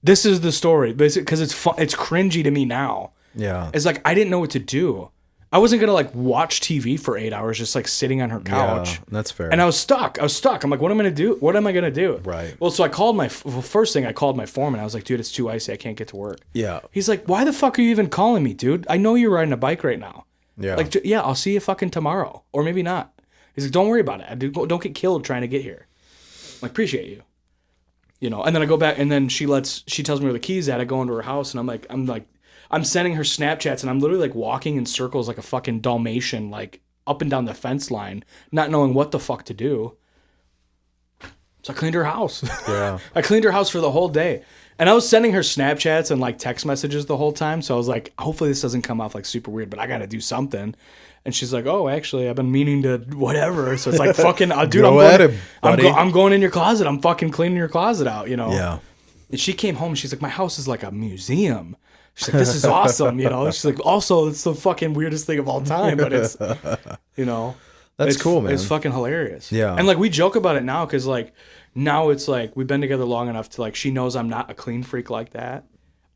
This is the story. Because it's cringy to me now. Yeah. It's like, I didn't know what to do. I wasn't going to, like, watch TV for 8 hours just, like, sitting on her couch. Yeah, that's fair. And I was stuck. I'm like, what am I going to do? What am I going to do? Right. Well, so I called first thing I called my foreman. I was like, dude, it's too icy. I can't get to work. Yeah. He's like, why the fuck are you even calling me, dude? I know you're riding a bike right now. Yeah. Like, yeah, I'll see you fucking tomorrow. Or maybe not. He's like, don't worry about it. Don't get killed trying to get here. I'm like, appreciate you. You know, and then I go back, and then she tells me where the key's at. I go into her house, and I'm sending her Snapchats, and I'm literally, like, walking in circles like a fucking Dalmatian, like, up and down the fence line, not knowing what the fuck to do. So I cleaned her house. Yeah. I cleaned her house for the whole day. And I was sending her Snapchats and, like, text messages the whole time. So I was like, hopefully this doesn't come off, like, super weird, but I got to do something. And she's like, oh, actually, I've been meaning to whatever. So it's like, fucking, dude, I'm going in your closet. I'm fucking cleaning your closet out, you know? Yeah. And she came home, and she's like, my house is like a museum. She's like, this is awesome, you know? She's like, also, it's the fucking weirdest thing of all time, but it's, you know. That's cool, man. It's fucking hilarious. Yeah. And, like, we joke about it now because, like, now it's, like, we've been together long enough to, like, she knows I'm not a clean freak like that.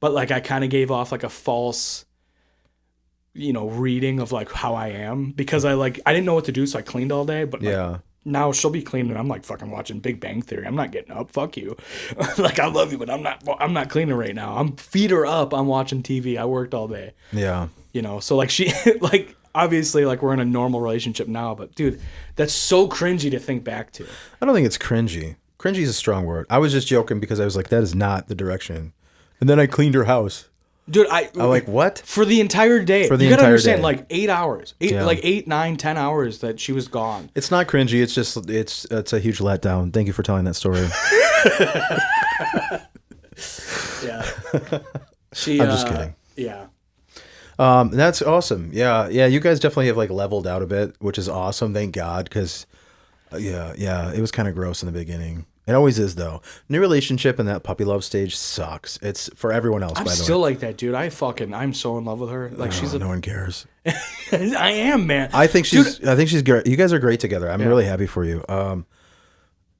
But, like, I kind of gave off, like, a false, you know, reading of, like, how I am. Because I didn't know what to do, so I cleaned all day. But, like, yeah. Now she'll be cleaning. I'm like fucking watching Big Bang Theory. I'm not getting up. Fuck you. Like, I love you, but I'm not cleaning right now. I'm feed her up. I'm watching TV. I worked all day. Yeah. You know, so like she like obviously like we're in a normal relationship now, but dude, that's so cringy to think back to. I don't think it's cringy. Cringy is a strong word. I was just joking because I was like, that is not the direction. And then I cleaned her house. Dude, I'm like, what? For the entire day. For the you gotta entire understand, day. like 8 hours. Yeah. Like 8, 9, 10 hours that she was gone. It's not cringy. It's just it's a huge letdown. Thank you for telling that story. Yeah. I'm just kidding. Yeah. That's awesome. Yeah. You guys definitely have like leveled out a bit, which is awesome. Thank God, because it was kind of gross in the beginning. It always is, though. New relationship and that puppy love stage sucks. It's for everyone else. I'm by the still way. like that, dude. I'm so in love with her. Like No one cares. I am, man. I think she's great. You guys are great together. I'm really happy for you. And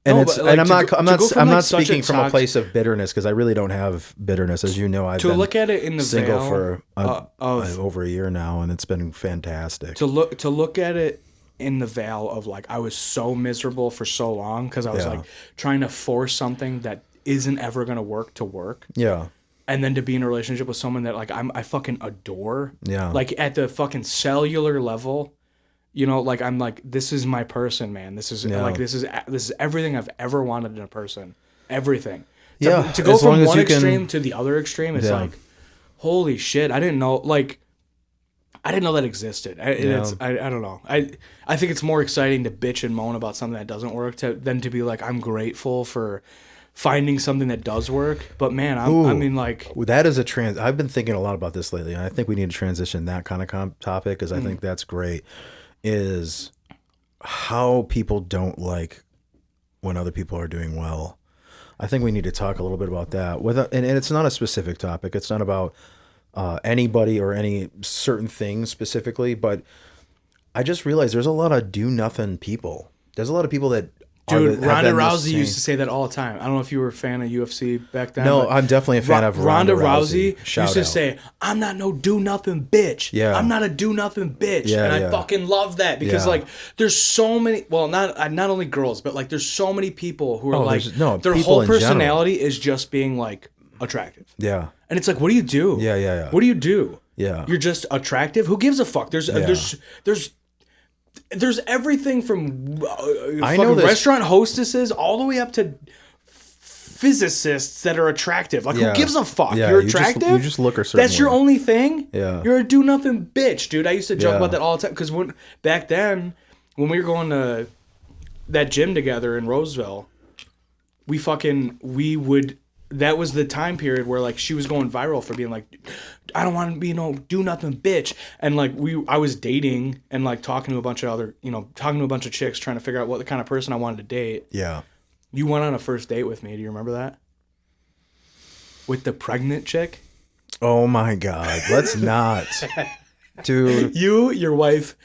I'm not speaking from a place of bitterness because I really don't have bitterness, as you know. I've been look at it in the single veil for over a year now, and it's been fantastic. To look at it in the veil of like I was so miserable for so long because I was like trying to force something that isn't ever gonna work to work. Yeah. And then to be in a relationship with someone that like I fucking adore. Yeah. Like at the fucking cellular level. You know, like I'm like, this is my person, man. This is like this is everything I've ever wanted in a person. Everything. To go from one extreme to the other extreme, it's like, holy shit! I didn't know. Like, I didn't know that existed. I don't know. I think it's more exciting to bitch and moan about something that doesn't work than to be like, I'm grateful for finding something that does work. But man, I mean, like, that is I've been thinking a lot about this lately, and I think we need to transition that kind of topic because I think that's great. Is how people don't like when other people are doing well. I think we need to talk a little bit about that. And it's not a specific topic. It's not about anybody or any certain things specifically, but I just realized there's a lot of do nothing people. There's a lot of people that. Dude, Ronda Rousey used to say that all the time. I don't know if you were a fan of UFC back then. No, I'm definitely a fan of Ronda Rousey. Used to say, "I'm not no do nothing bitch. Yeah. I'm not a do nothing bitch." Yeah, and I fucking love that because like there's so many. Well, not only girls, but like there's so many people who are their whole personality is just being like attractive. Yeah, and it's like, what do you do? Yeah. What do you do? Yeah, you're just attractive. Who gives a fuck? There's everything from restaurant hostesses all the way up to physicists that are attractive. Like, who gives a fuck? Yeah, you're attractive? You just look a certain That's your way. only thing? Yeah. You're a do-nothing bitch, dude. I used to joke about that all the time. Because back then, when we were going to that gym together in Roseville, that was the time period where like she was going viral for being like, I don't want to be no do nothing bitch. And like I was dating and like talking to a bunch of chicks trying to figure out what the kind of person I wanted to date. Yeah. You went on a first date with me. Do you remember that? With the pregnant chick? Oh my God. Let's not. Dude. You, your wife,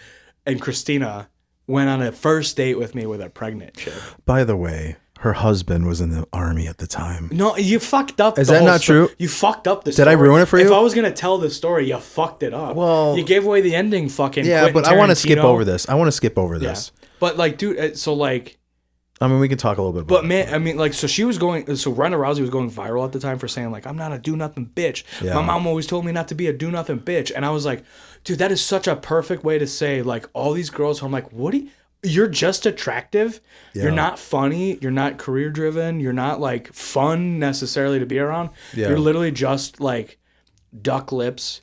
and Christina went on a first date with me with a pregnant chick. By the way, her husband was in the army at the time. No, you fucked up. Is that not true? You fucked up the story. Did I ruin it for you? If I was going to tell the story, you fucked it up. Well, you gave away the ending fucking Yeah, Quentin but I want to skip Tarantino. over this. I want to skip over this. Yeah. But like, dude, so like... I mean, we can talk a little bit about it. But man, I mean, like, so Ronda Rousey was going viral at the time for saying like, I'm not a do-nothing bitch. Yeah. My mom always told me not to be a do-nothing bitch. And I was like, dude, that is such a perfect way to say like all these girls who I'm like, you're just attractive. Yeah. You're not funny. You're not career driven. You're not like fun necessarily to be around. Yeah. You're literally just like duck lips,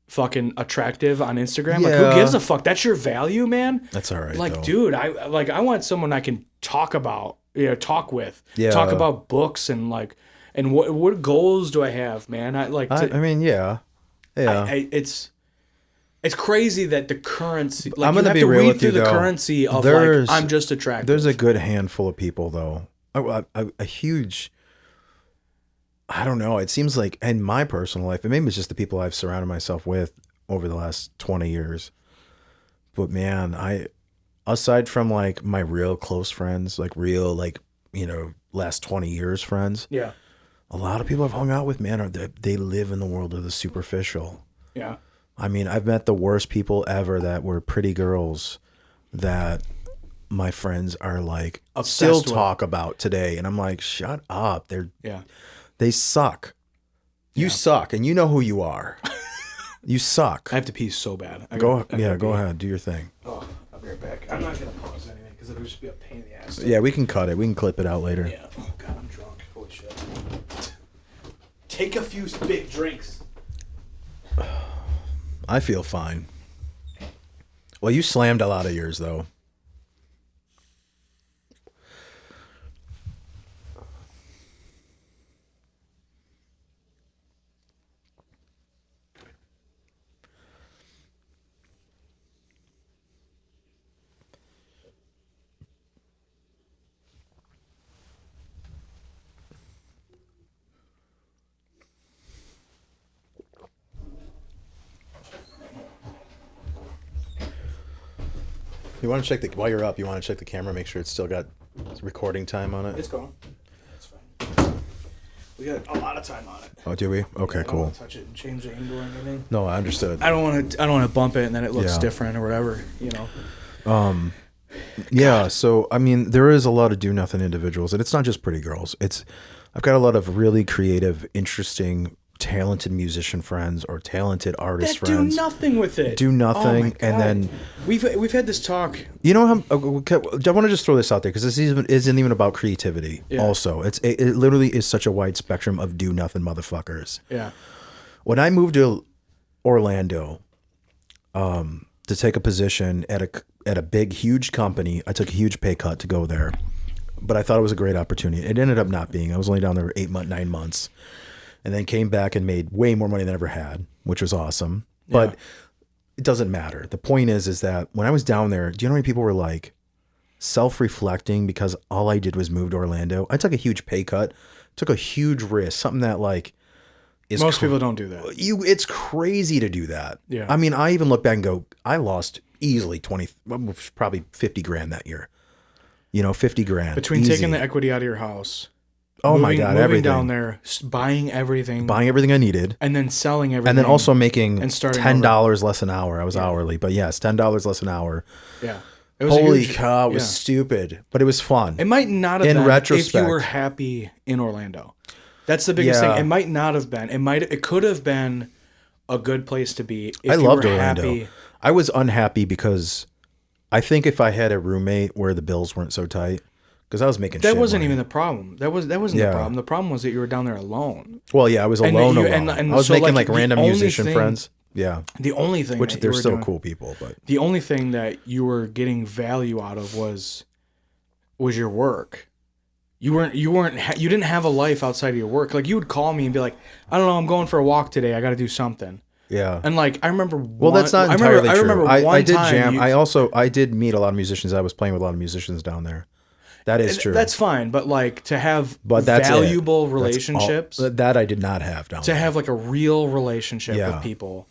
fucking attractive on Instagram. Like, Yeah. who gives a fuck? That's your value, man. That's all right. Like, though. dude, I want someone I can talk with, Yeah. talk about books and like, and what goals do I have, man? I mean, yeah. It's crazy that the currency. Like, I'm you gonna have be to real weed with through you, the though. currency of There's- like I'm just attractive. There's a good handful of people, though. A huge... I don't know. It seems like in my personal life, and maybe it's just the people I've surrounded myself with over the last 20 years. But man, aside from like my real close friends, like real, like, last 20 years friends, Yeah. a lot of people I've hung out with, man, they live in the world of the superficial. Yeah. I mean, I've met the worst people ever that were pretty girls that my friends are like still Obsessed with. talk about today. And I'm like, shut up. They suck. You suck, and you know who you are. You suck. I have to pee so bad. Go ahead. Do your thing. Oh, I'll be right back. I'm not gonna pause anything because it'll just be a pain in the ass. Yeah, we can cut it. We can clip it out later. Yeah. Oh god, I'm drunk. Holy shit. Take a few big drinks. I feel fine. Well, you slammed a lot of yours, though. You want to check while you're up, you want to check the camera, make sure it's still got recording time on it? It's going. It's fine. We got a lot of time on it. Oh, do we? Okay, I don't cool. want to touch it and change the angle or anything. No, I understood. I don't want to bump it and then it looks Yeah. different or whatever, Yeah, so I mean, there is a lot of do nothing individuals, and it's not just pretty girls. I've got a lot of really creative, interesting, talented musician friends or talented artist That friends. do nothing with it. Do nothing, Oh my God. and then we've had this talk. you know how I want to just throw this out there because this isn't even about creativity. Yeah. Also, it literally is such a wide spectrum of do nothing motherfuckers. Yeah. When I moved to Orlando, to take a position at a big, huge company. I took a huge pay cut to go there, but I thought it was a great opportunity. It ended up not being. I was only down there 9 months, and then came back and made way more money than I ever had, which was awesome. But it doesn't matter. The point is that when I was down there, do you know how many people were like self-reflecting because all I did was move to Orlando? I took a huge pay cut, took a huge risk, something that like is most people don't do that. It's crazy to do that. Yeah. I mean, I even look back and go, I lost easily probably 50 grand that year. 50 grand. Between easy. taking the equity out of your house. Oh my God, moving everything. down there, buying everything I needed. and then selling everything. And then also making and starting $10 less an hour. I was hourly, but yes, $10 less an hour. Yeah. It was Holy cow, it was stupid, but it was fun. It might not have in been retrospect, if you were happy in Orlando. That's the biggest thing. It might not have been. It could have been a good place to be if I you loved were Orlando. happy. I was unhappy because I think if I had a roommate where the bills weren't so tight, because I was making That shit wasn't money. even the problem. That wasn't the problem. The problem was that you were down there alone. Well, yeah, I was And alone. and I was so, making like, like the random only musician thing- friends. Yeah, The only thing which that they're you were still doing, cool people, but the only thing that you were getting value out of was your work. You didn't have a life outside of your work. Like, you would call me and be like, I don't know, I'm going for a walk today. I got to do something. yeah. And like, I remember. Well, that's not entirely true. I remember I did time jam. you- I did meet a lot of musicians. I was playing with a lot of musicians down there. That is true. That's fine, but like to have that's valuable it. That's all- relationships, that I did not have down to there. have like a real relationship Yeah. with people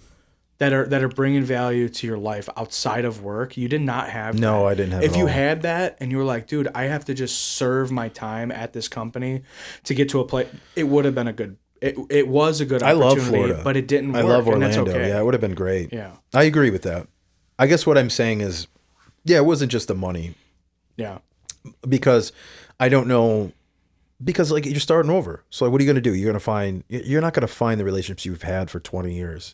that are bringing value to your life outside of work, you did not have. No, that. I didn't have If it you all. had that and you were like, dude, I have to just serve my time at this company to get to a place, it would have been a good. It was a good I opportunity, love Florida, but it didn't work. I love Orlando. And that's okay. Yeah, it would have been great. Yeah. I agree with that. I guess what I'm saying is, yeah, it wasn't just the money. Yeah. Because I don't know, because like you're starting over. So like, what are you going to do? You're not going to find the relationships you've had for 20 years.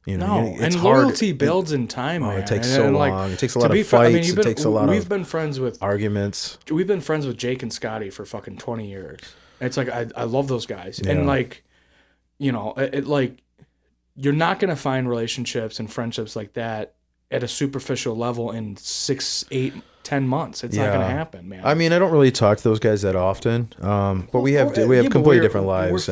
No, it's and hard. loyalty builds in time, man. It takes And- so and, long. like, It takes a to lot be of fr- I mean, fights. It takes a lot we've of been friends with arguments. We've been friends with Jake and Scotty for fucking 20 years. It's like I love those guys. Yeah. And like, like you're not going to find relationships and friendships like that at a superficial level in 6, 8, 10 months. It's not going to happen, man. I mean, I don't really talk to those guys that often. But we have but completely different lives.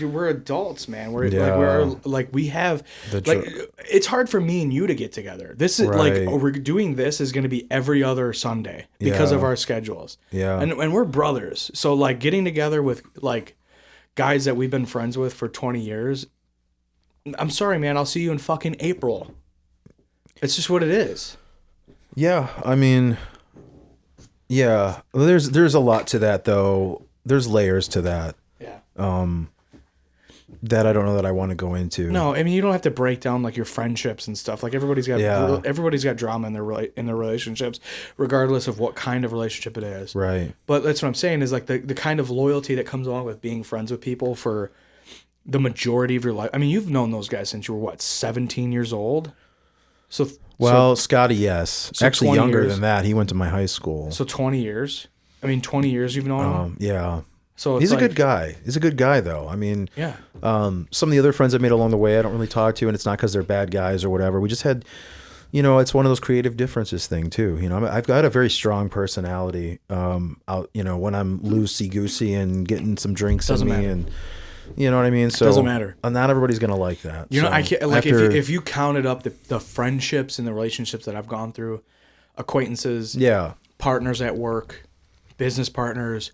We're adults, man. We're Yeah. we have The it's hard for me and you to get together. This is Right. we're doing this is going to be every other Sunday because Yeah. of our schedules. Yeah. And we're brothers. So like getting together with like guys that we've been friends with for 20 years. I'm sorry, man. I'll see you in fucking April. It's just what it is. Yeah, I mean, yeah. Well, there's a lot to that though. There's layers to that. Yeah. That I don't know that I want to go into. No, I mean you don't have to break down like your friendships and stuff. Like everybody's got drama in their relationships, regardless of what kind of relationship it is. Right. But that's what I'm saying is like the kind of loyalty that comes along with being friends with people for the majority of your life. I mean, you've known those guys since you were 17 years old. So Scotty, yes. so Actually 20 younger years. than that. He went to my high school. So 20 years. I mean, 20 years you've known him. Yeah. So He's it's a good guy. He's a good guy though. I mean, Yeah. some of the other friends I made along the way, I don't really talk to, and it's not because they're bad guys or whatever. We just had, it's one of those creative differences thing too. I've got a very strong personality. Out, when I'm loosey goosey and getting some drinks Doesn't in me, matter. and you know what I mean. So Doesn't matter. Not everybody's gonna like that. I can't like after, if you counted up the friendships and the relationships that I've gone through, acquaintances, yeah, partners at work, business partners,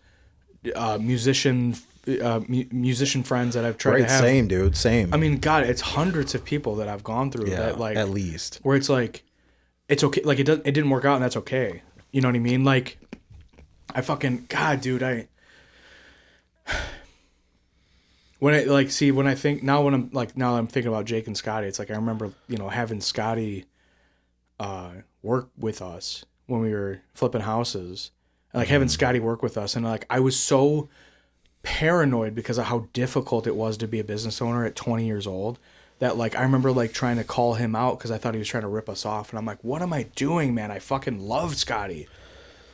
musician friends that I've tried right, to have. same dude, same. I mean, God, it's hundreds of people that I've gone through that like at least. where it's like it's okay, like it didn't work out and that's okay. You know what I mean? Like I fucking God, dude, when I think now now I'm thinking about Jake and Scotty, it's like I remember, having Scotty work with us when we were flipping houses. And like having Scotty work with us, and like I was so paranoid because of how difficult it was to be a business owner at 20 years old that like I remember like trying to call him out because I thought he was trying to rip us off, and I'm like, what am I doing, man? I fucking love Scotty,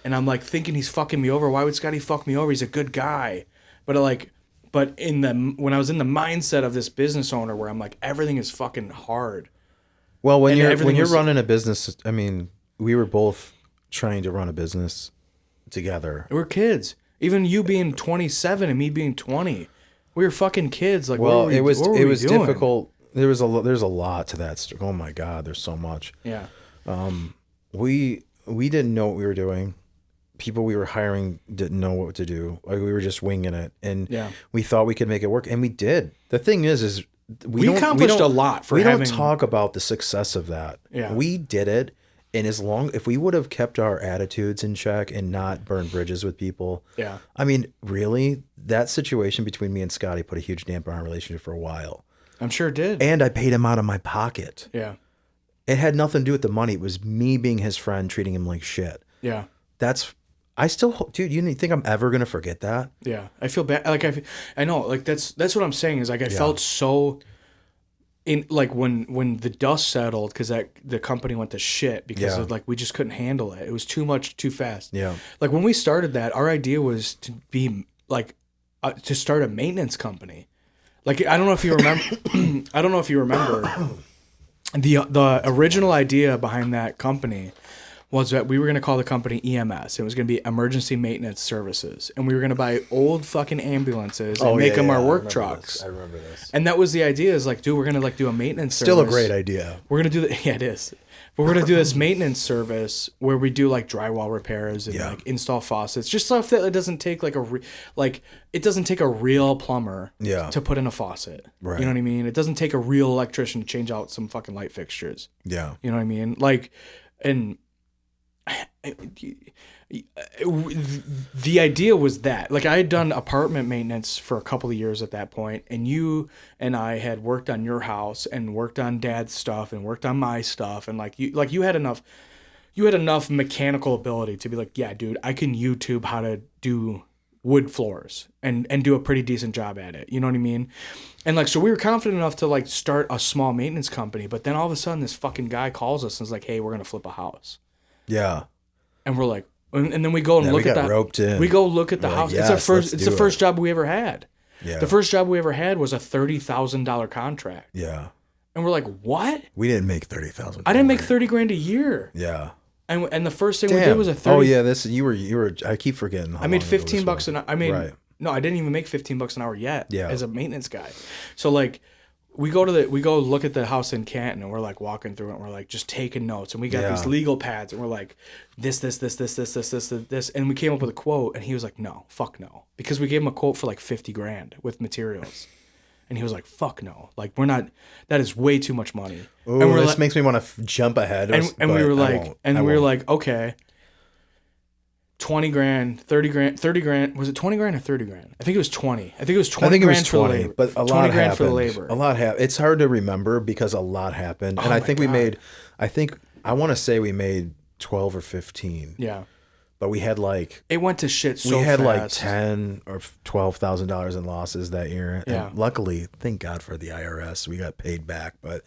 and I'm like thinking he's fucking me over. Why would Scotty fuck me over? He's a good guy, but when I was in the mindset of this business owner where I'm like everything is fucking hard, Well, when And you're everything was- running a business, I mean, we were both trying to run a business together. We're kids. Even you being 27 and me being 20, we were fucking kids. Like, Well, what were we, it was what were we doing? difficult. There's a lot to that. Oh my God, there's so much. Yeah. We didn't know what we were doing. People we were hiring didn't know what to do. Like, we were just winging it, and Yeah. we thought we could make it work, and we did. The thing is We accomplished a lot for we having. don't talk about the success of that. Yeah. We did it, and if we would have kept our attitudes in check and not burned bridges with people. Yeah. I mean, really, that situation between me and Scotty put a huge damper on our relationship for a while. I'm sure it did. And I paid him out of my pocket. Yeah. It had nothing to do with the money. It was me being his friend, treating him like shit. Yeah. Dude, you think I'm ever going to forget that? Yeah. I feel bad. Like, I know, like, that's what I'm saying is, like, I felt so in, like, when the dust settled, because the company went to shit because of, like, we just couldn't handle it. It was too much, too fast. Yeah. Like, when we started that, our idea was to be, like, to start a maintenance company. Like, I don't know if you remember, the original idea behind that company was that we were going to call the company EMS. It was going to be Emergency Maintenance Services. And we were going to buy old fucking ambulances and make them our work trucks. I remember this. And that was the idea, is like, dude, we're going to, like, do a maintenance Still a service. great idea. We're going to do that. Yeah, it is. But we're going to do this maintenance service where we do, like, drywall repairs and like install faucets. Just stuff that it doesn't take like it doesn't take a real plumber to put in a faucet. Right. You know what I mean? It doesn't take a real electrician to change out some fucking light fixtures. Yeah. You know what I mean? Like, and the idea was that, like, I had done apartment maintenance for a couple of years at that point, and you and I had worked on your house and worked on Dad's stuff and worked on my stuff, and you had enough mechanical ability to be like, yeah, dude, I can YouTube how to do wood floors and do a pretty decent job at it. You know what I mean? And, like, so we were confident enough to, like, start a small maintenance company, but then all of a sudden this fucking guy calls us and is like, hey, we're gonna flip a house. Yeah. And we're like, and then we go and look at that. Roped in. We go look at the house. Yes, it's the first job we ever had. Yeah. The first job we ever had was a $30,000 contract. Yeah. And we're like, what? We didn't make 30,000. I didn't make $30,000 a year. Yeah. And the first thing we did was a 30. Oh yeah, you were. I keep forgetting. I made $15 an hour. I mean, Right. no, I didn't even make $15 an hour yet. Yeah. As a maintenance guy. So, like, we go look at the house in Canton, and we're, like, walking through it, and we're, like, just taking notes, and we got these legal pads, and we're like, this, and we came up with a quote, and he was like, no, fuck no, because we gave him a quote for like $50,000 with materials, and he was like, fuck no, like, we're not, that is way too much money. Ooh, and this makes me want to jump ahead. And we were like, okay. $20,000, $30,000. Was it $20,000 or $30,000? I think it was 20. I think it was 20 grand for the labor. But a lot happened. For the labor. A lot happened. It's hard to remember because a lot happened. And I think I want to say we made 12 or 15. Yeah. But we had like it went to shit so fast. We had like $10,000 or $12,000 in losses that year. Yeah. And luckily, thank God for the IRS, we got paid back. But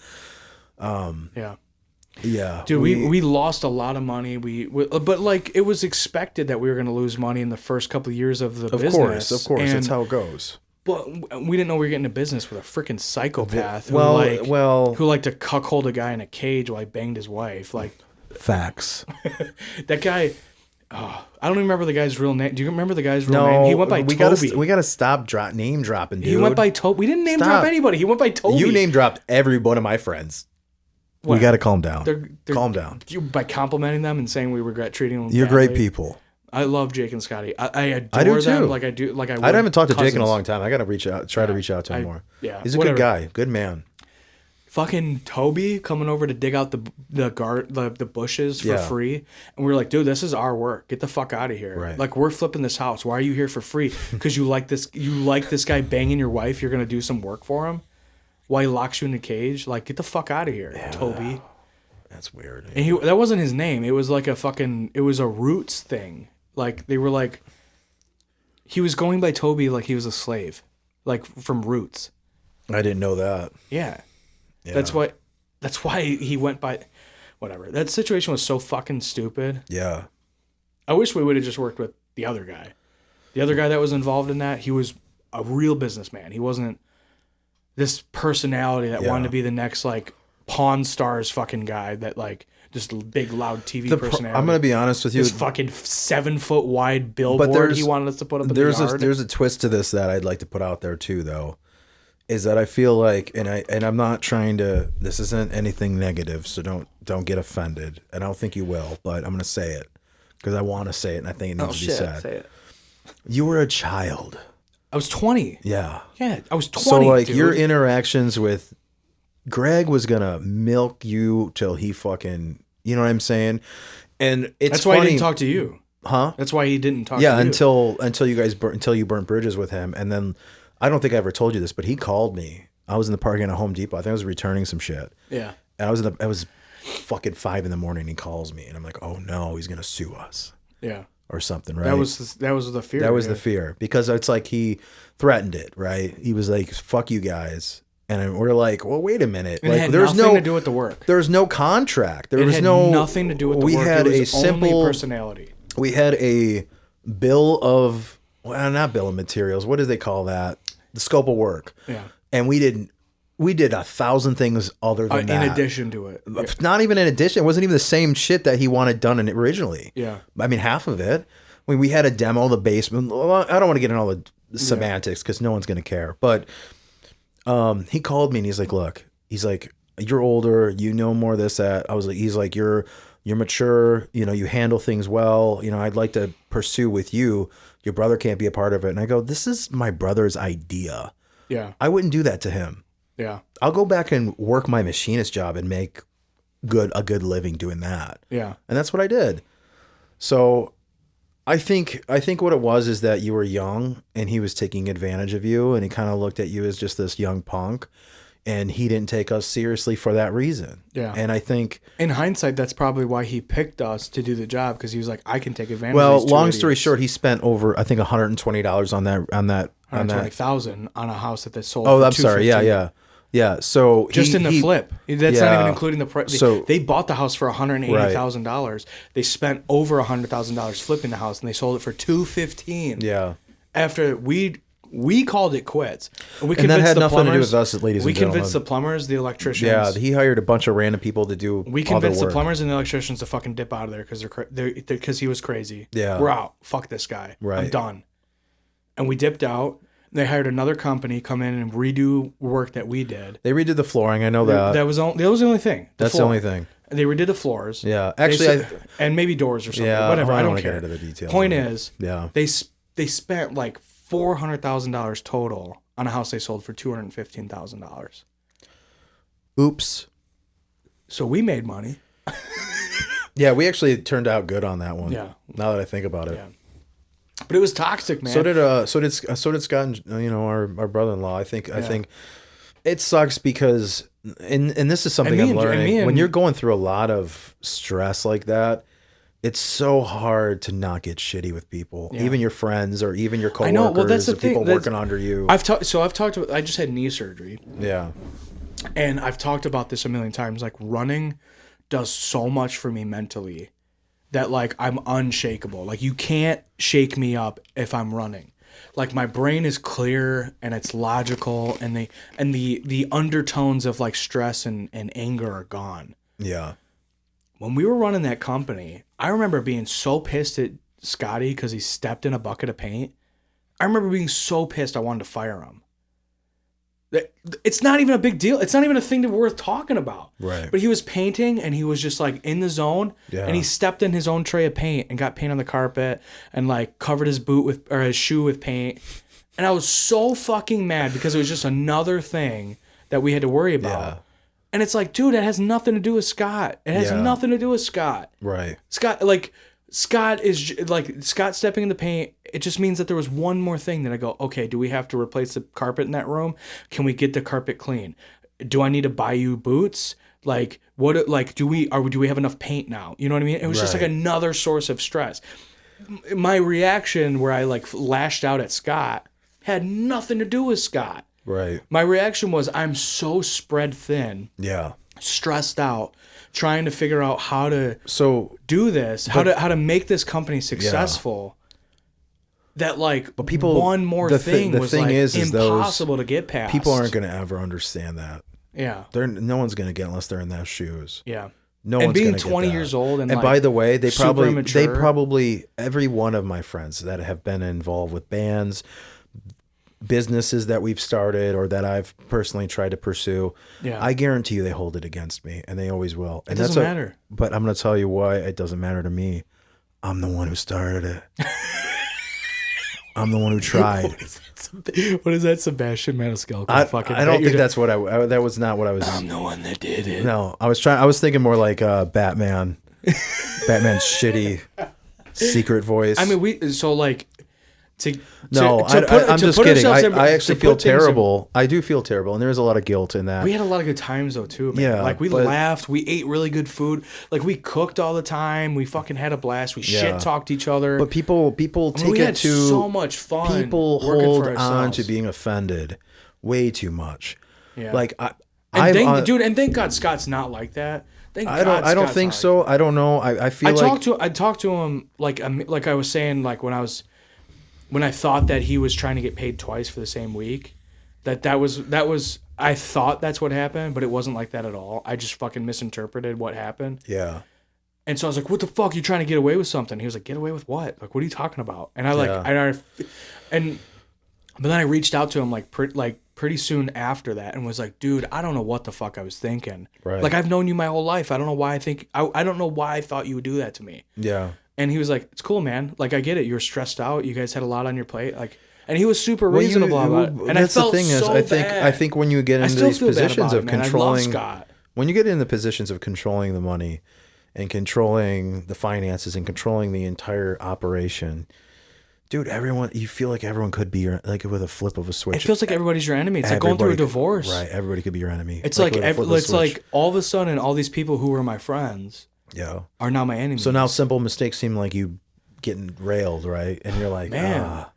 yeah, dude, we lost a lot of money. But, like, it was expected that we were going to lose money in the first couple of years of the business. Of course, that's how it goes. But we didn't know we were getting into business with a freaking psychopath who liked to cuckold a guy in a cage while he banged his wife. Like, facts. That guy. I don't even remember the guy's real name. Do you remember the guy's real name? He went by Toby. We gotta stop name dropping, dude. He went by Toby. We didn't name drop anybody. He went by Toby. You name dropped every one of my friends. What? We gotta calm down. Calm down. By complimenting them and saying we regret treating them. You're badly. Great people. I love Jake and Scotty. I adore do them too. like I do. Like I haven't talked to Jake in a long time. I gotta try to reach out to him more. Yeah, he's a good guy, good man. Fucking Toby coming over to dig out the bushes for free, and we were like, dude, this is our work. Get the fuck out of here. Right. Like, we're flipping this house. Why are you here for free? Because you like this guy banging your wife. You're gonna do some work for him while he locks you in a cage. Like, get the fuck out of here, Toby. That's weird. And that wasn't his name. It was like it was a Roots thing. Like, they were like, he was going by Toby like he was a slave, like from Roots. I didn't know that. Yeah. That's why he went by, whatever. That situation was so fucking stupid. Yeah. I wish we would have just worked with the other guy. The other guy that was involved in that, he was a real businessman. He wasn't this personality that wanted to be the next, like, Pawn Stars fucking guy that like just big loud TV personality. I'm gonna be honest with you. This fucking 7 foot wide billboard he wanted us to put up in the yard. There's a twist to this that I'd like to put out there too, though, is that I feel like, and I'm not trying to. This isn't anything negative, so don't get offended. And I don't think you will, but I'm gonna say it because I want to say it, and I think it needs to be said. Say it. You were a child. I was 20. Yeah. Yeah, I was 20. So like dude. your interactions with Greg was gonna milk you till he fucking, you know what I'm saying? And it's That's why funny, he didn't talk to you. huh? That's why he didn't talk to Yeah, you. until you burnt bridges with him, and then I don't think I ever told you this, but he called me. I was in the parking lot at Home Depot. I think I was returning some shit. Yeah. And I was fucking 5 a.m. He calls me, and I'm like, oh no, he's gonna sue us Yeah. or something, right? That was the fear. That was the fear, because it's like he threatened it, right? He was like, "Fuck you guys," and we're like, "Well, wait a minute." And like, it had there's nothing no to do with the work. There's no contract. There It was had no nothing to do with the we work. had it was a simple only personality. We had a bill of, well, not bill of materials. What do they call that? The scope of work. Yeah. And we did 1,000 things other than that. In addition to it. Yeah. Not even in addition. It wasn't even the same shit that he wanted done in it originally. Yeah. I mean, half of it. We had a demo, the basement. Well, I don't want to get into all the semantics because no one's going to care. But he called me and he's like, look, he's like, you're older, you know more of this, that. I was like, he's like, you're mature, you know, you handle things well. You know, I'd like to pursue with you. Your brother can't be a part of it. And I go, this is my brother's idea. Yeah. I wouldn't do that to him. Yeah. I'll go back and work my machinist job and make a good living doing that. Yeah. And that's what I did. So I think what it was is that you were young and he was taking advantage of you, and he kind of looked at you as just this young punk, and he didn't take us seriously for that reason. Yeah. And I think in hindsight, that's probably why he picked us to do the job, because he was like, I can take advantage well, of these two long story idiots. short, he spent over, I think, $120 on that 120,000 on a house that they sold. Oh, for I'm sorry. Yeah. So just in the flip. That's not even including the price. So they bought the house for $180,000. They spent over $100,000 flipping the house, and they sold it for $215,000. Yeah. After we called it quits. And that had nothing to do with us, ladies We and gentlemen. convinced the plumbers, the electricians. Yeah, he hired a bunch of random people to do. We all convinced the the work. plumbers and the electricians to fucking dip out of there because he was crazy. Yeah. We're out. Fuck this guy. Right. I'm done. And we dipped out. They hired another company come in and redo work that we did. They redid the flooring. I know that. That was the only thing. That's the only thing. They redid the floors. Yeah, They actually, said- and maybe doors or something. Yeah, Whatever. I I don't don't wanna get care. into the details Point of it. is, Yeah. they spent like $400,000 total on a house they sold for $215,000. Oops. So we made money. Yeah, we actually turned out good on that one. Yeah. Now that I think about it. Yeah. But it was toxic, man. So did Scott and, you know, our brother-in-law. I think it sucks because and this is something I'm learning. When you're going through a lot of stress like that, it's so hard to not get shitty with people, even your friends or even your coworkers. I know. Well, that's the or thing. people working under you. I've talked about. I just had knee surgery. Yeah. And I've talked about this a million times. Like, running does so much for me mentally that, like, I'm unshakable. Like, you can't shake me up if I'm running. Like, my brain is clear and it's logical, and the undertones of like stress and anger are gone. Yeah. When we were running that company, I remember being so pissed at Scotty because he stepped in a bucket of paint. I remember being so pissed I wanted to fire him. It's not even a big deal. It's not even a thing that worth talking about. Right. But he was painting and he was just like in the zone. Yeah. And he stepped in his own tray of paint and got paint on the carpet and like covered his his shoe with paint. And I was so fucking mad because it was just another thing that we had to worry about. Yeah. And it's like, dude, it has nothing to do with Scott. It has nothing to do with Scott. Right. Scott stepping in the paint. It just means that there was one more thing that I go, okay, do we have to replace the carpet in that room? Can we get the carpet clean? Do I need to buy you boots? Like, what, like, do we have enough paint now? You know what I mean? It was just like another source of stress. My reaction where I like lashed out at Scott had nothing to do with Scott. Right. My reaction was, I'm so spread thin. Yeah. Stressed out, trying to figure out how to do this, how to make this company successful. That like, but people, one more thing was like is impossible to get past. People aren't going to ever understand that. Yeah. No one's gonna get unless they're in those shoes. Yeah. No And one's being gonna get 20 that. years old and like, by the way, they super probably immature. every one of my friends that have been involved with bands, businesses that we've started or that I've personally tried to pursue, Yeah. I guarantee you they hold it against me, and they always will. And It doesn't matter. But I'm gonna tell you why it doesn't matter to me. I'm the one who started it. I'm the one who tried. What is that, Sebastian Maniscalco? I don't think that's what that was not what I was. I'm the one that did it. No, I was thinking more like Batman. Batman's shitty secret voice. I mean, so like, I'm just kidding. I actually feel terrible. I do feel terrible, and there's a lot of guilt in that. We had a lot of good times though too, man. Yeah, like we laughed, we ate really good food, like we cooked all the time. We fucking had a blast. We shit talked each other. But people take we it had to so much fun. People working hold for on ourselves. to being offended way too much. Yeah. Like and thank God Scott's not like that. I don't think so. I don't know. I feel I talked to him like I was saying, like when I thought that he was trying to get paid twice for the same week, that was I thought that's what happened, but it wasn't like that at all. I just fucking misinterpreted what happened. Yeah. And so I was like, "What the fuck? You trying to get away with something?" He was like, "Get away with what? Like, what are you talking about?" And but then I reached out to him pretty soon after that and was like, "Dude, I don't know what the fuck I was thinking. Right. Like, I've known you my whole life. I don't know why I don't know why I thought you would do that to me." Yeah. And he was like, "It's cool, man. Like, I get it. You're stressed out. You guys had a lot on your plate. Like," and he was super reasonable about it. And that's I felt the thing is, so bad. I think when you get into these positions of controlling, Scott. when you get in the positions of controlling the money and controlling the finances and controlling the entire operation, dude, you feel like everyone could be your, like with a flip of a switch. It feels like everybody's your enemy. It's like going through a divorce. Right. Everybody could be your enemy. It's like all of a sudden, all these people who were my friends are now my enemies. So now simple mistakes seem like you getting railed, right? And you're like, man.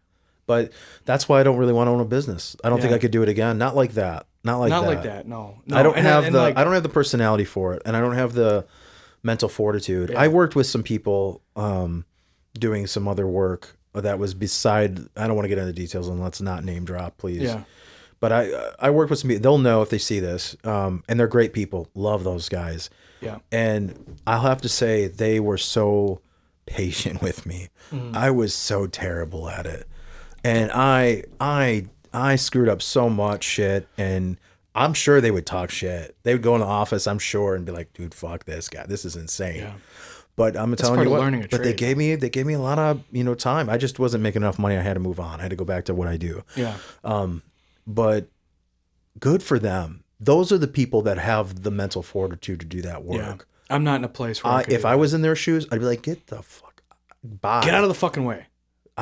But that's why I don't really want to own a business. I don't think I could do it again. Not like that. Not like that. No. I don't have I don't have the personality for it, and I don't have the mental fortitude. Yeah. I worked with some people doing some other work that was beside. I don't want to get into details, and let's not name drop, please. Yeah. But I worked with some people. They'll know if they see this, and they're great people. Love those guys. Yeah. And I'll have to say they were so patient with me. I was so terrible at it, and I screwed up so much shit. And I'm sure they would talk shit. They would go in the office, I'm sure, and be like, "Dude, fuck this guy. This is insane." Yeah. But I'm telling you what. But they gave me a lot of time. I just wasn't making enough money. I had to move on. I had to go back to what I do. Yeah. But good for them. Those are the people that have the mental fortitude to do that work. Yeah. I'm not in a place where if I was in their shoes, I'd be like, "Get the fuck, bye. Get out of the fucking way."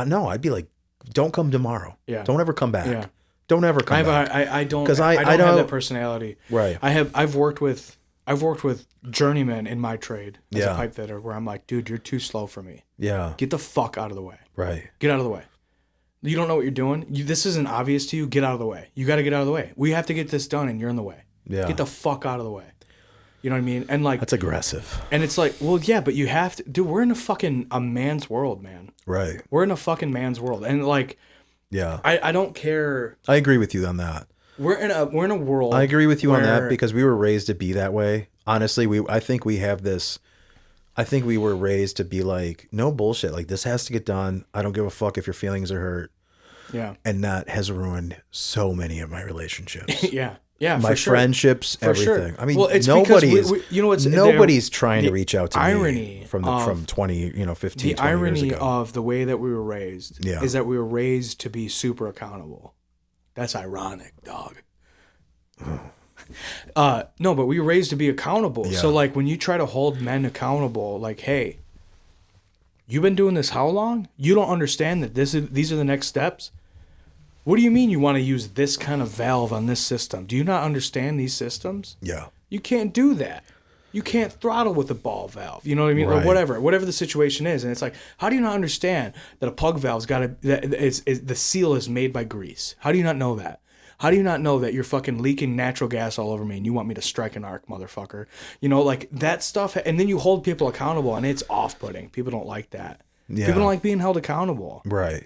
No, I'd be like, "Don't come tomorrow. Yeah. Don't ever come back. Yeah. Don't ever come back." I don't 'Cause I I don't have don't- that personality. Right. I've worked with journeymen in my trade as Yeah. a pipe fitter where I'm like, "Dude, you're too slow for me. Yeah. Get the fuck out of the way. Right. Get out of the way. You don't know what you're doing. This isn't obvious to you. Get out of the way. You got to get out of the way. We have to get this done, and you're in the way. Yeah. Get the fuck out of the way." You know what I mean? And like, That's aggressive. and it's like, well, yeah, but you have to, dude. We're in a man's world, man. Right. We're in a fucking man's world, and like, Yeah. I don't care. I agree with you on that. We're in a world. I agree with you on that where- because we were raised to be that way. Honestly, I think we have this. I think we were raised to be like, no bullshit. Like, this has to get done. I don't give a fuck if your feelings are hurt. Yeah. And that has ruined so many of my relationships. Yeah. Yeah. My for sure. friendships, For everything. sure. I mean, Well, it's nobody because is. you know what's Nobody's trying to the reach out to irony me from 20, 15, the 20 years irony ago. of the way that we were raised Yeah. is that we were raised to be super accountable. That's ironic, dog. No, but we were raised to be accountable. Yeah. So like when you try to hold men accountable, like, hey, you've been doing this how long? You don't understand that these are the next steps? What do you mean you want to use this kind of valve on this system? Do you not understand these systems? Yeah. You can't do that. You can't throttle with a ball valve. You know what I mean? Right. Or whatever the situation is. And it's like, how do you not understand that a plug valve's got the seal is made by grease? How do you not know that? How do you not know that you're fucking leaking natural gas all over me and you want me to strike an arc, motherfucker? You know, like that stuff. And then you hold people accountable and it's off-putting. People don't like that. Yeah. People don't like being held accountable. Right.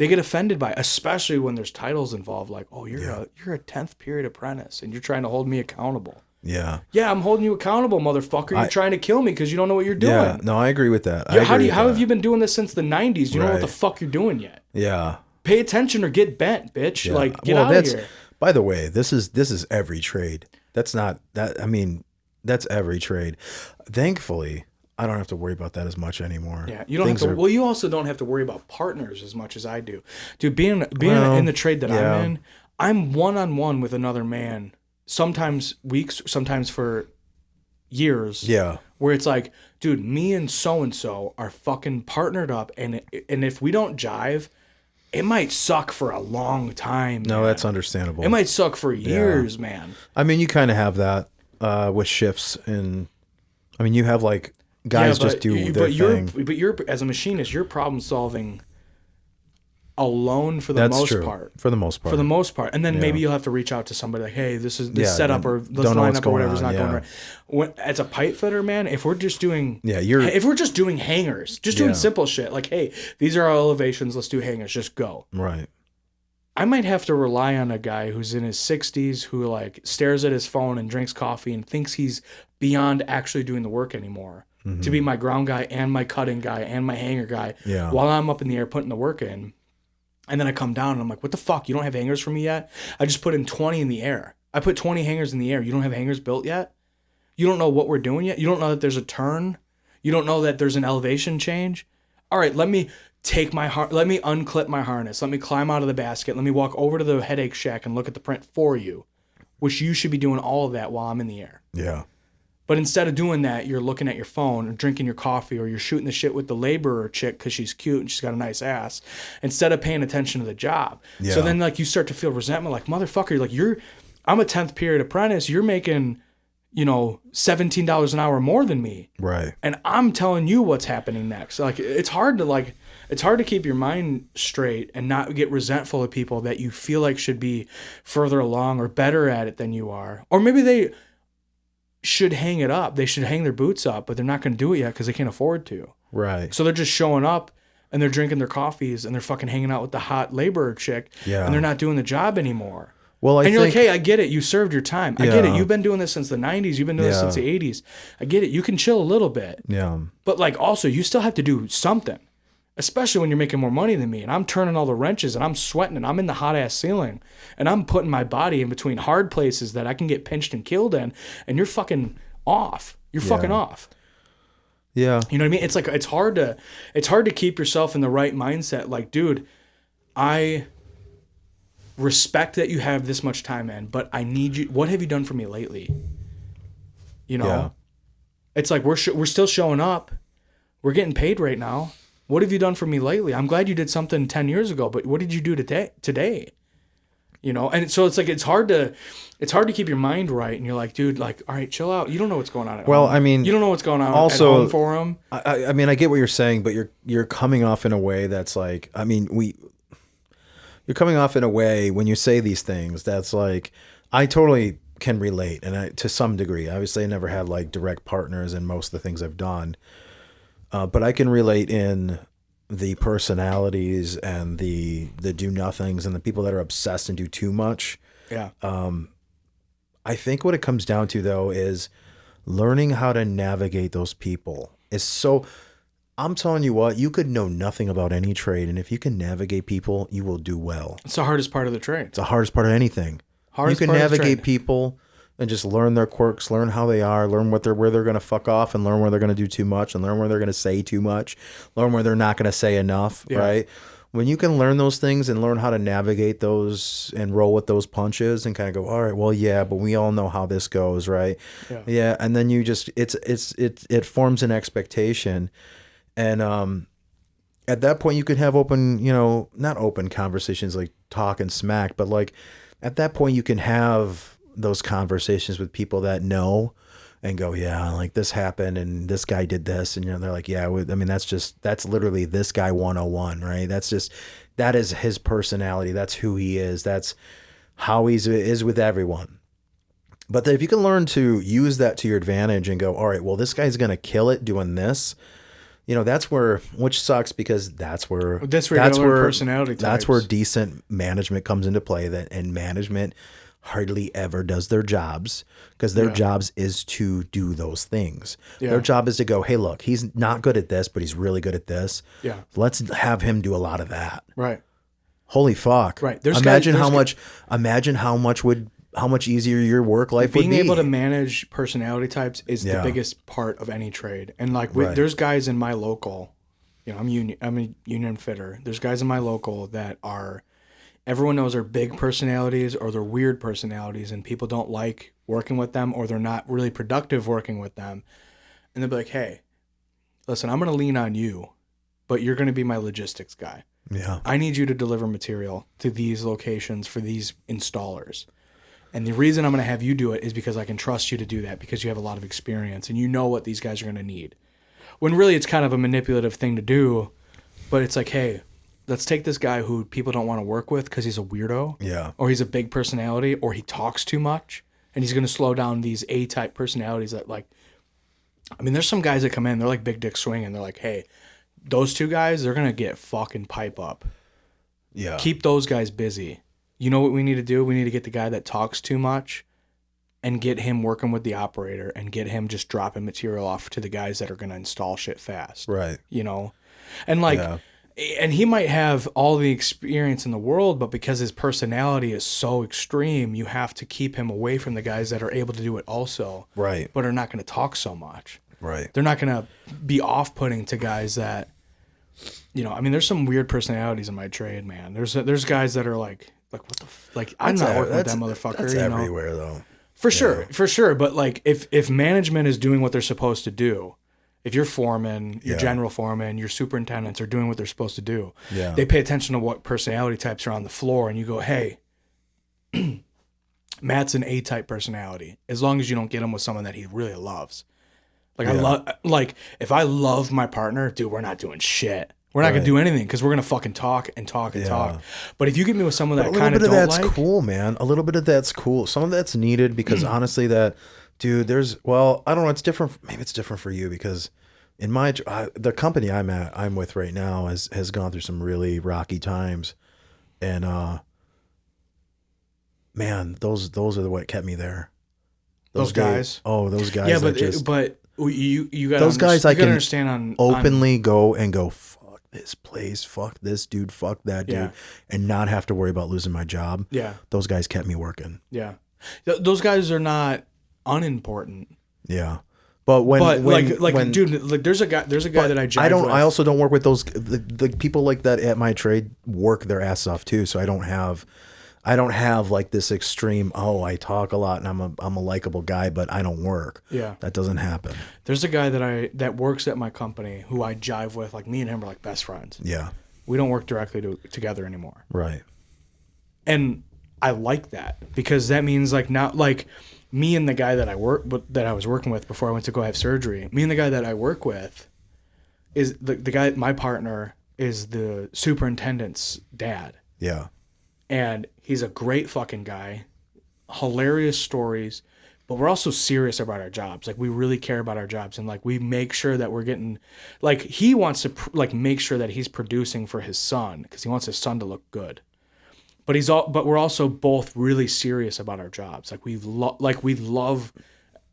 They get offended by it, especially when there's titles involved, like, oh, you're a 10th period apprentice and you're trying to hold me accountable. Yeah. Yeah, I'm holding you accountable, motherfucker. You're trying to kill me because you don't know what you're doing. Yeah, no, I agree with that. How have you been doing this since the 90s? You don't know what the fuck you're doing yet. Yeah. Pay attention or get bent, bitch. Yeah. Like, get out of here. By the way, this is every trade. That's not that. I mean, that's every trade. Thankfully, I don't have to worry about that as much anymore. Yeah, you don't have to. Well, you also don't have to worry about partners as much as I do, dude. Being in the trade that I'm in, I'm one-on-one with another man. Sometimes weeks, sometimes for years. Yeah. Where it's like, dude, me and so are fucking partnered up, and if we don't jive, it might suck for a long time. No, man. that's understandable. It might suck for years, man. I mean, you kind of have that with shifts, and I mean, you have like guys just do their thing. But you're as a machinist, you're problem solving alone for the most part. For the most part. And then maybe you'll have to reach out to somebody like, hey, this is this setup or this lineup or whatever's not going right. As a pipe fitter, man, if we're just doing hangers, just doing simple shit, like, hey, these are our elevations, let's do hangers, just go. Right. I might have to rely on a guy who's in his 60s who like stares at his phone and drinks coffee and thinks he's beyond actually doing the work anymore. To be my ground guy and my cutting guy and my hanger guy while I'm up in the air putting the work in. And then I come down and I'm like, what the fuck? You don't have hangers for me yet? I just put in 20 in the air. I put 20 hangers in the air. You don't have hangers built yet? You don't know what we're doing yet? You don't know that there's a turn? You don't know that there's an elevation change? All right, let me unclip my harness. Let me climb out of the basket. Let me walk over to the headache shack and look at the print for you, which you should be doing all of that while I'm in the air. Yeah. But instead of doing that, you're looking at your phone or drinking your coffee or you're shooting the shit with the laborer chick because she's cute and she's got a nice ass instead of paying attention to the job. Yeah. So then like you start to feel resentment like, motherfucker, I'm a 10th period apprentice. You're making, $17 an hour more than me. Right. And I'm telling you what's happening next. Like it's hard to keep your mind straight and not get resentful of people that you feel like should be further along or better at it than you are. Or maybe they should hang it up. They should hang their boots up, but they're not going to do it yet because they can't afford to. Right. So they're just showing up and they're drinking their coffees and they're fucking hanging out with the hot laborer chick. Yeah. And they're not doing the job anymore. Well, you're like, hey, I get it. You served your time. I get it. You've been doing this since the 90s. You've been doing this since the 80s. I get it. You can chill a little bit. Yeah. But like also, you still have to do something. Especially when you're making more money than me and I'm turning all the wrenches and I'm sweating and I'm in the hot ass ceiling and I'm putting my body in between hard places that I can get pinched and killed in and you're fucking off. You're fucking off. Yeah. You know what I mean? It's like it's hard to keep yourself in the right mindset. Like, dude, I respect that you have this much time in, but I need you. What have you done for me lately? It's like we're still showing up. We're getting paid right now. What have you done for me lately? I'm glad you did something 10 years ago, but what did you do today? And so it's like it's hard to keep your mind right, and you're like, dude, like, all right, chill out. You don't know what's going on at home. I mean, you don't know what's going on also, at home for them. I mean, I get what you're saying, but you're coming off in a way that's like, I mean, you're coming off in a way when you say these things that's like, I totally can relate, and to some degree. Obviously, I never had like direct partners in most of the things I've done. But I can relate in the personalities and the do-nothings and the people that are obsessed and do too much. Yeah. I think what it comes down to, though, is learning how to navigate those people. I'm telling you what, you could know nothing about any trade, and if you can navigate people, you will do well. It's the hardest part of the trade. It's the hardest part of anything. You can navigate people and just learn their quirks, learn how they are, learn where they're going to fuck off, and learn where they're going to do too much, and learn where they're going to say too much, learn where they're not going to say enough, right? When you can learn those things and learn how to navigate those and roll with those punches and kind of go, all right, well, yeah, but we all know how this goes, right? Yeah, and then you just it forms an expectation, and at that point you could have open, not open conversations like talk and smack, but like at that point you can have those conversations with people that know and go, yeah, like this happened and this guy did this. And they're like, yeah, I mean, that's literally this guy 101, right? That is his personality. That's who he is. That's how he is with everyone. But then if you can learn to use that to your advantage and go, all right, well, this guy's going to kill it doing this, that's where, which sucks because that's where personality types. That's where decent management comes into play. And management hardly ever does their jobs because their jobs is to do those things. Their job is to go, hey, look, he's not good at this, but he's really good at this. Yeah. Let's have him do a lot of that. Right. Holy fuck. Right. Imagine how much easier your work life would be. Being able to manage personality types is the biggest part of any trade. And like, there's guys in my local, I'm a union fitter. There's guys in my local that are, everyone knows they're big personalities or they're weird personalities and people don't like working with them or they're not really productive working with them. And they'll be like, hey, listen, I'm going to lean on you, but you're going to be my logistics guy. Yeah. I need you to deliver material to these locations for these installers. And the reason I'm going to have you do it is because I can trust you to do that because you have a lot of experience and you know what these guys are going to need. When really it's kind of a manipulative thing to do, but it's like, hey, let's take this guy who people don't want to work with because he's a weirdo. Yeah. Or he's a big personality or he talks too much and he's going to slow down these A-type personalities that like, there's some guys that come in, they're like big dick swing and they're like, hey, those two guys, they're going to get fucking pipe up. Yeah. Keep those guys busy. You know what we need to do? We need to get the guy that talks too much and get him working with the operator and get him just dropping material off to the guys that are going to install shit fast. Right. And like, and he might have all the experience in the world, but because his personality is so extreme, you have to keep him away from the guys that are able to do it also. Right. But are not going to talk so much. Right. They're not going to be off-putting to guys that, there's some weird personalities in my trade, man. There's guys that are like what the I'm not working with that motherfucker. That's everywhere though. For sure. But like if management is doing what they're supposed to do, if your foreman, your general foreman, your superintendents are doing what they're supposed to do, they pay attention to what personality types are on the floor and you go, hey, Matt's an A-type personality. As long as you don't get him with someone that he really loves. Like if I love my partner, dude, we're not doing shit. We're not going to do anything because we're going to fucking talk and talk and talk. But if you get me with someone that kind of don't like... A little bit of that's cool, man. A little bit of that's cool. Some of that's needed because honestly I don't know. It's different. Maybe it's different for you because in the company I'm with right now has gone through some really rocky times. And, man, those are what kept me there. Those guys. Those guys. Yeah, but you got those guys I can understand openly go and go, fuck this place, fuck this dude, fuck that dude, and not have to worry about losing my job. Yeah. Those guys kept me working. Yeah. Those guys are not unimportant. Yeah. But dude, there's a guy that I jive with. I also don't work with those the people like that at my trade work their ass off too, so I don't have like this extreme, I talk a lot and I'm a likable guy, but I don't work. Yeah. That doesn't happen. There's a guy that works at my company who I jive with, like me and him are like best friends. Yeah. We don't work directly together anymore. Right. And I like that because that means like not like me and the guy that I was working with before I went to go have surgery. Me and the guy that I work with is the guy, my partner is the superintendent's dad. Yeah. And he's a great fucking guy, hilarious stories, but we're also serious about our jobs. Like we really care about our jobs and like we make sure that we're getting, like he wants to make sure that he's producing for his son because he wants his son to look good. But we're also both really serious about our jobs. Like we love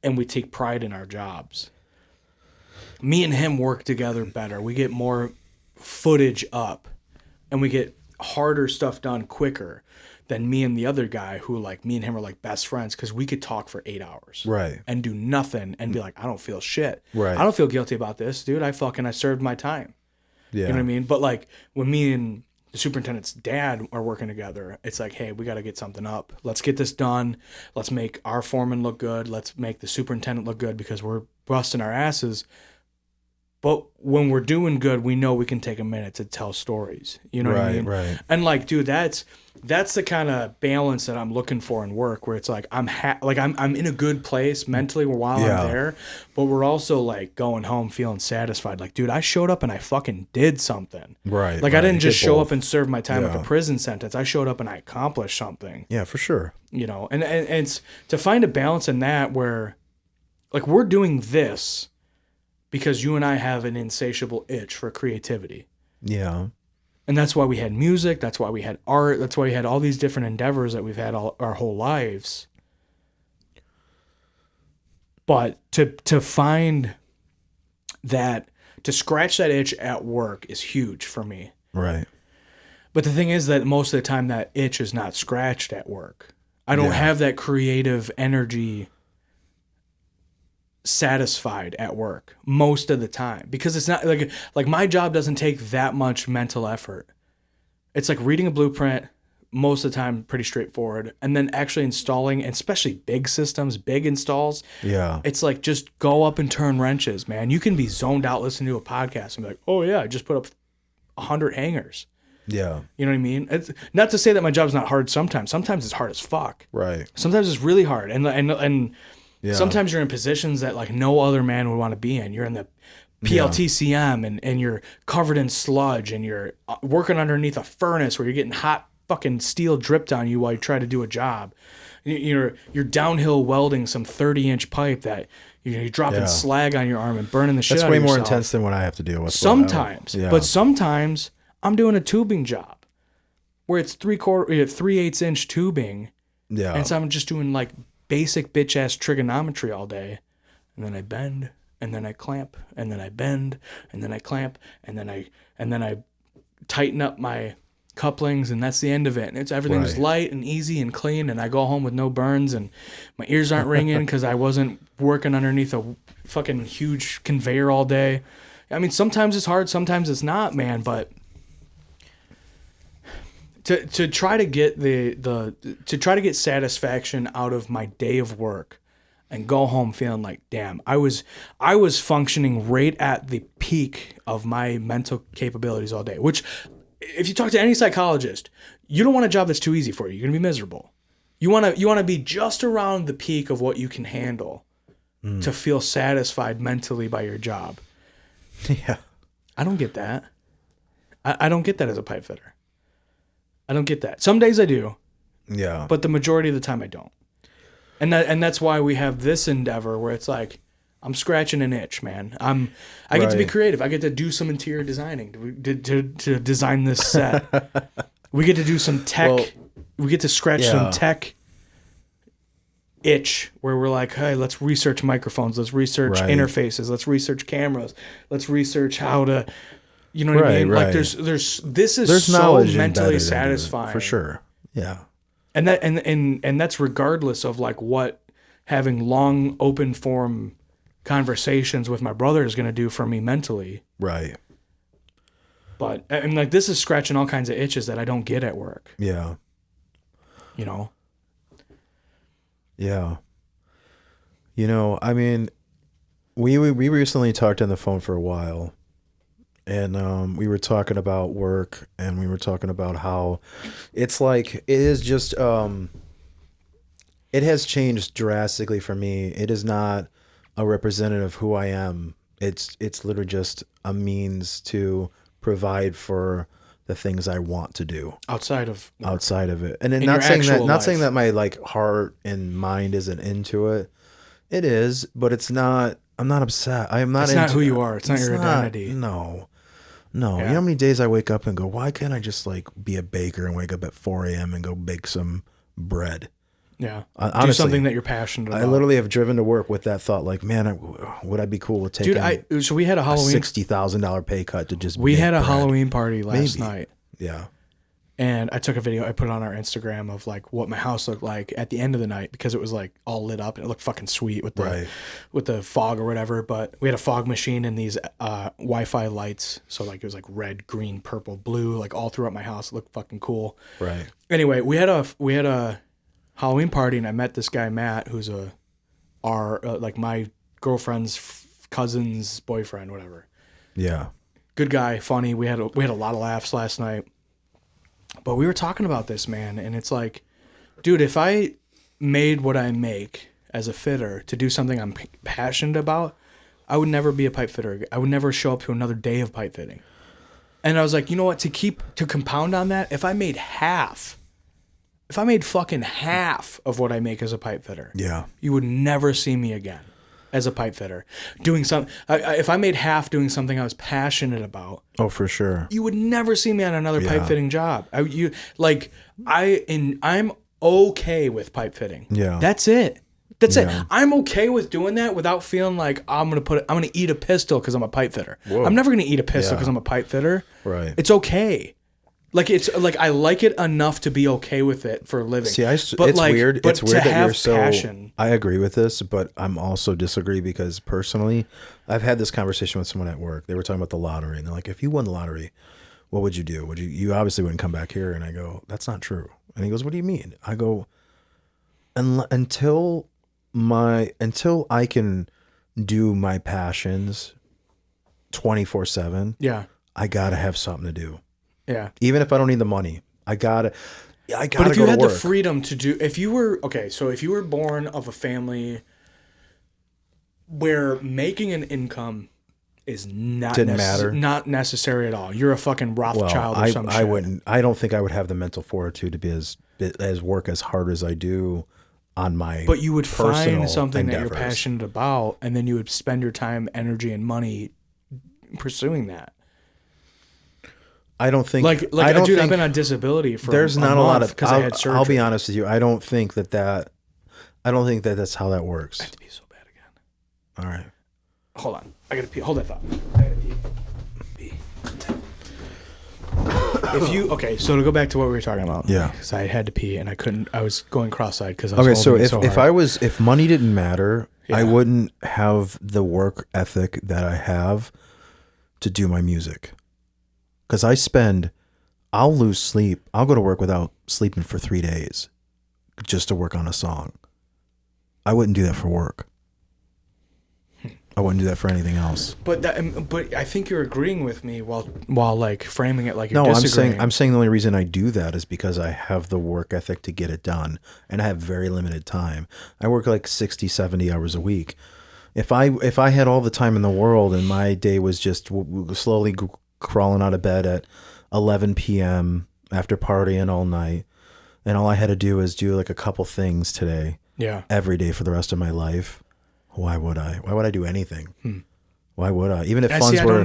and we take pride in our jobs. Me and him work together better. We get more footage up and we get harder stuff done quicker than me and the other guy who like me and him are like best friends because we could talk for 8 hours and do nothing and be like, I don't feel shit. I don't feel guilty about this, dude. I served my time. You know what I mean? But like when me and the superintendent's dad are working together, it's like, hey, we got to get something up. Let's get this done. Let's make our foreman look good. Let's make the superintendent look good because we're busting our asses. But when we're doing good, we know we can take a minute to tell stories. You know what I mean? Right. And like, dude, that's the kind of balance that I'm looking for in work, where it's like I'm in a good place mentally while I'm there, but we're also like going home feeling satisfied. Like, dude, I showed up and I fucking did something. Right. Like I didn't just show up and serve my time like a prison sentence. I showed up and I accomplished something. Yeah, for sure. And it's to find a balance in that where, like, we're doing this. because you and I have an insatiable itch for creativity. Yeah. And that's why we had music. That's why we had art. That's why we had all these different endeavors that we've had our whole lives. But to find that, to scratch that itch at work is huge for me. Right. But the thing is that most of the time that itch is not scratched at work. I don't have that creative energy satisfied at work most of the time, because it's not like my job doesn't take that much mental effort. It's like reading a blueprint, most of the time pretty straightforward, and then actually installing, and especially big systems, big installs. Yeah. It's like just go up and turn wrenches, man. You can be zoned out listening to a podcast and be like, oh yeah, I just put up 100 hangers. Yeah. You know what I mean? It's not to say that my job's not hard sometimes. Sometimes it's hard as fuck. Right. Sometimes it's really hard. And Yeah. sometimes you're in positions that like no other man would want to be in. You're in the PLTCM and you're covered in sludge and you're working underneath a furnace where you're getting hot fucking steel dripped on you while you try to do a job. You're downhill welding some 30-inch pipe that you're dropping slag on your arm and burning the shit out of yourself. That's way more intense than what I have to deal with. Sometimes. But sometimes I'm doing a tubing job where it's 3/8 inch tubing. Yeah. And so I'm just doing like basic bitch ass trigonometry all day. And then I bend, and then I clamp, and then I bend, and then I clamp, and then I tighten up my couplings, and that's the end of it. And everything's light and easy and clean, and I go home with no burns, and my ears aren't ringing because I wasn't working underneath a fucking huge conveyor all day. I mean, sometimes it's hard, sometimes it's not, man, but to try to get to try to get satisfaction out of my day of work and go home feeling like, damn, I was functioning right at the peak of my mental capabilities all day. Which, if you talk to any psychologist, you don't want a job that's too easy for you. You're gonna be miserable. You wanna be just around the peak of what you can handle to feel satisfied mentally by your job. Yeah. I don't get that. I don't get that as a pipe fitter. I don't get that. Some days I do. Yeah. But the majority of the time I don't. And that's why we have this endeavor where it's like, I'm scratching an itch, man. I get to be creative. I get to do some interior designing to design this set. We get to do some tech. We get to scratch some tech itch where we're like, hey, let's research microphones. Let's research interfaces. Let's research cameras. Let's research how to... You know what I mean? Like there's so mentally satisfying for sure. Yeah. And that's regardless of like what having long open form conversations with my brother is going to do for me mentally. Right. But and like this is scratching all kinds of itches that I don't get at work. Yeah. You know. Yeah. You know, I mean, we recently talked on the phone for a while. And we were talking about work, and we were talking about how it's like it is just it has changed drastically for me. It is not a representative of who I am. It's literally just a means to provide for the things I want to do outside of it. And then not saying that my like heart and mind isn't into it. It is, but it's not. I'm not upset. I am not. It's not who you are. It's not your identity. No. You know how many days I wake up and go, why can't I just like be a baker and wake up at 4 a.m. and go bake some bread? Yeah. Honestly, do something that you're passionate about. I literally have driven to work with that thought, like, man, would I be cool with taking so we had a Halloween $60,000 pay cut to just We had a bread. Halloween party last night. Yeah. And I took a video, I put it on our Instagram of like what my house looked like at the end of the night because it was like all lit up and it looked fucking sweet with the fog or whatever. But we had a fog machine and these Wi-Fi lights. So like it was like red, green, purple, blue, like all throughout my house. It looked fucking cool. Right. Anyway, we had a Halloween party and I met this guy, Matt, who's like my girlfriend's cousin's boyfriend, whatever. Yeah. Good guy, funny. We had a lot of laughs last night. But we were talking about this, man, and it's like, dude, if I made what I make as a fitter to do something I'm passionate about, I would never be a pipe fitter. I would never show up to another day of pipe fitting. And I was like, you know what? To compound on that, if I made fucking half of what I make as a pipe fitter, yeah, you would never see me again. as a pipe fitter. Doing something, if I made half doing something I was passionate about, Oh, for sure. you would never see me on another pipe Yeah. fitting job. I'm okay with pipe fitting. Yeah. That's it. That's it. Yeah. I'm okay with doing that without feeling like I'm gonna eat a pistol because I'm a pipe fitter. I'm never gonna eat a pistol because I'm a pipe fitter. Right. It's okay. Like it's like I like it enough to be okay with it for a living. See, it's like, weird. But It's weird to that have you're so. passion. I agree with this, but I'm also disagree because personally, I've had this conversation with someone at work. They were talking about the lottery, and they're like, "If you won the lottery, what would you do? Would you obviously wouldn't come back here?" And I go, "That's not true." And he goes, "What do you mean?" I go, "Until I can do my passions 24/7, Yeah. I gotta have something to do. Yeah. Even if I don't need the money, I gotta But if go you to had work. the freedom to do, if you were born of a family where making an income is not Matter. not necessary at all. You're a fucking Rothschild or some shit. I wouldn't. I don't think I would have the mental fortitude to be as work as hard as I do on my. But you would personal find something that endeavors. you're passionate about, and then you would spend your time, energy, and money pursuing that. I don't think. Like I don't dude, I've think been on disability for there's a not a lot month of. because I had surgery. I'll be honest with you. I don't think that. I don't think that that's how that works. I have to pee so bad again. All right. Hold on. I gotta pee. Hold that thought. I gotta pee. So to go back to what we were talking about. Yeah. Because I had to pee and I couldn't. I was going cross-eyed because I was Okay, so holding it hard. if money didn't matter, I Yeah. wouldn't have the work ethic that I have to do my music. Because I'll lose sleep. I'll go to work without sleeping for 3 days just to work on a song. I wouldn't do that for work. I wouldn't do that for anything else. But I think you're agreeing with me while like framing it like you're No, disagreeing. I'm saying the only reason I do that is because I have the work ethic to get it done, and I have very limited time. I work like 60, 70 hours a week. If I had all the time in the world and my day was just slowly crawling out of bed at 11 p.m. after partying all night, and all I had to do is do like a couple things today, every day for the rest of my life, why would I? Why would I do anything? Why would I? Even if funds were,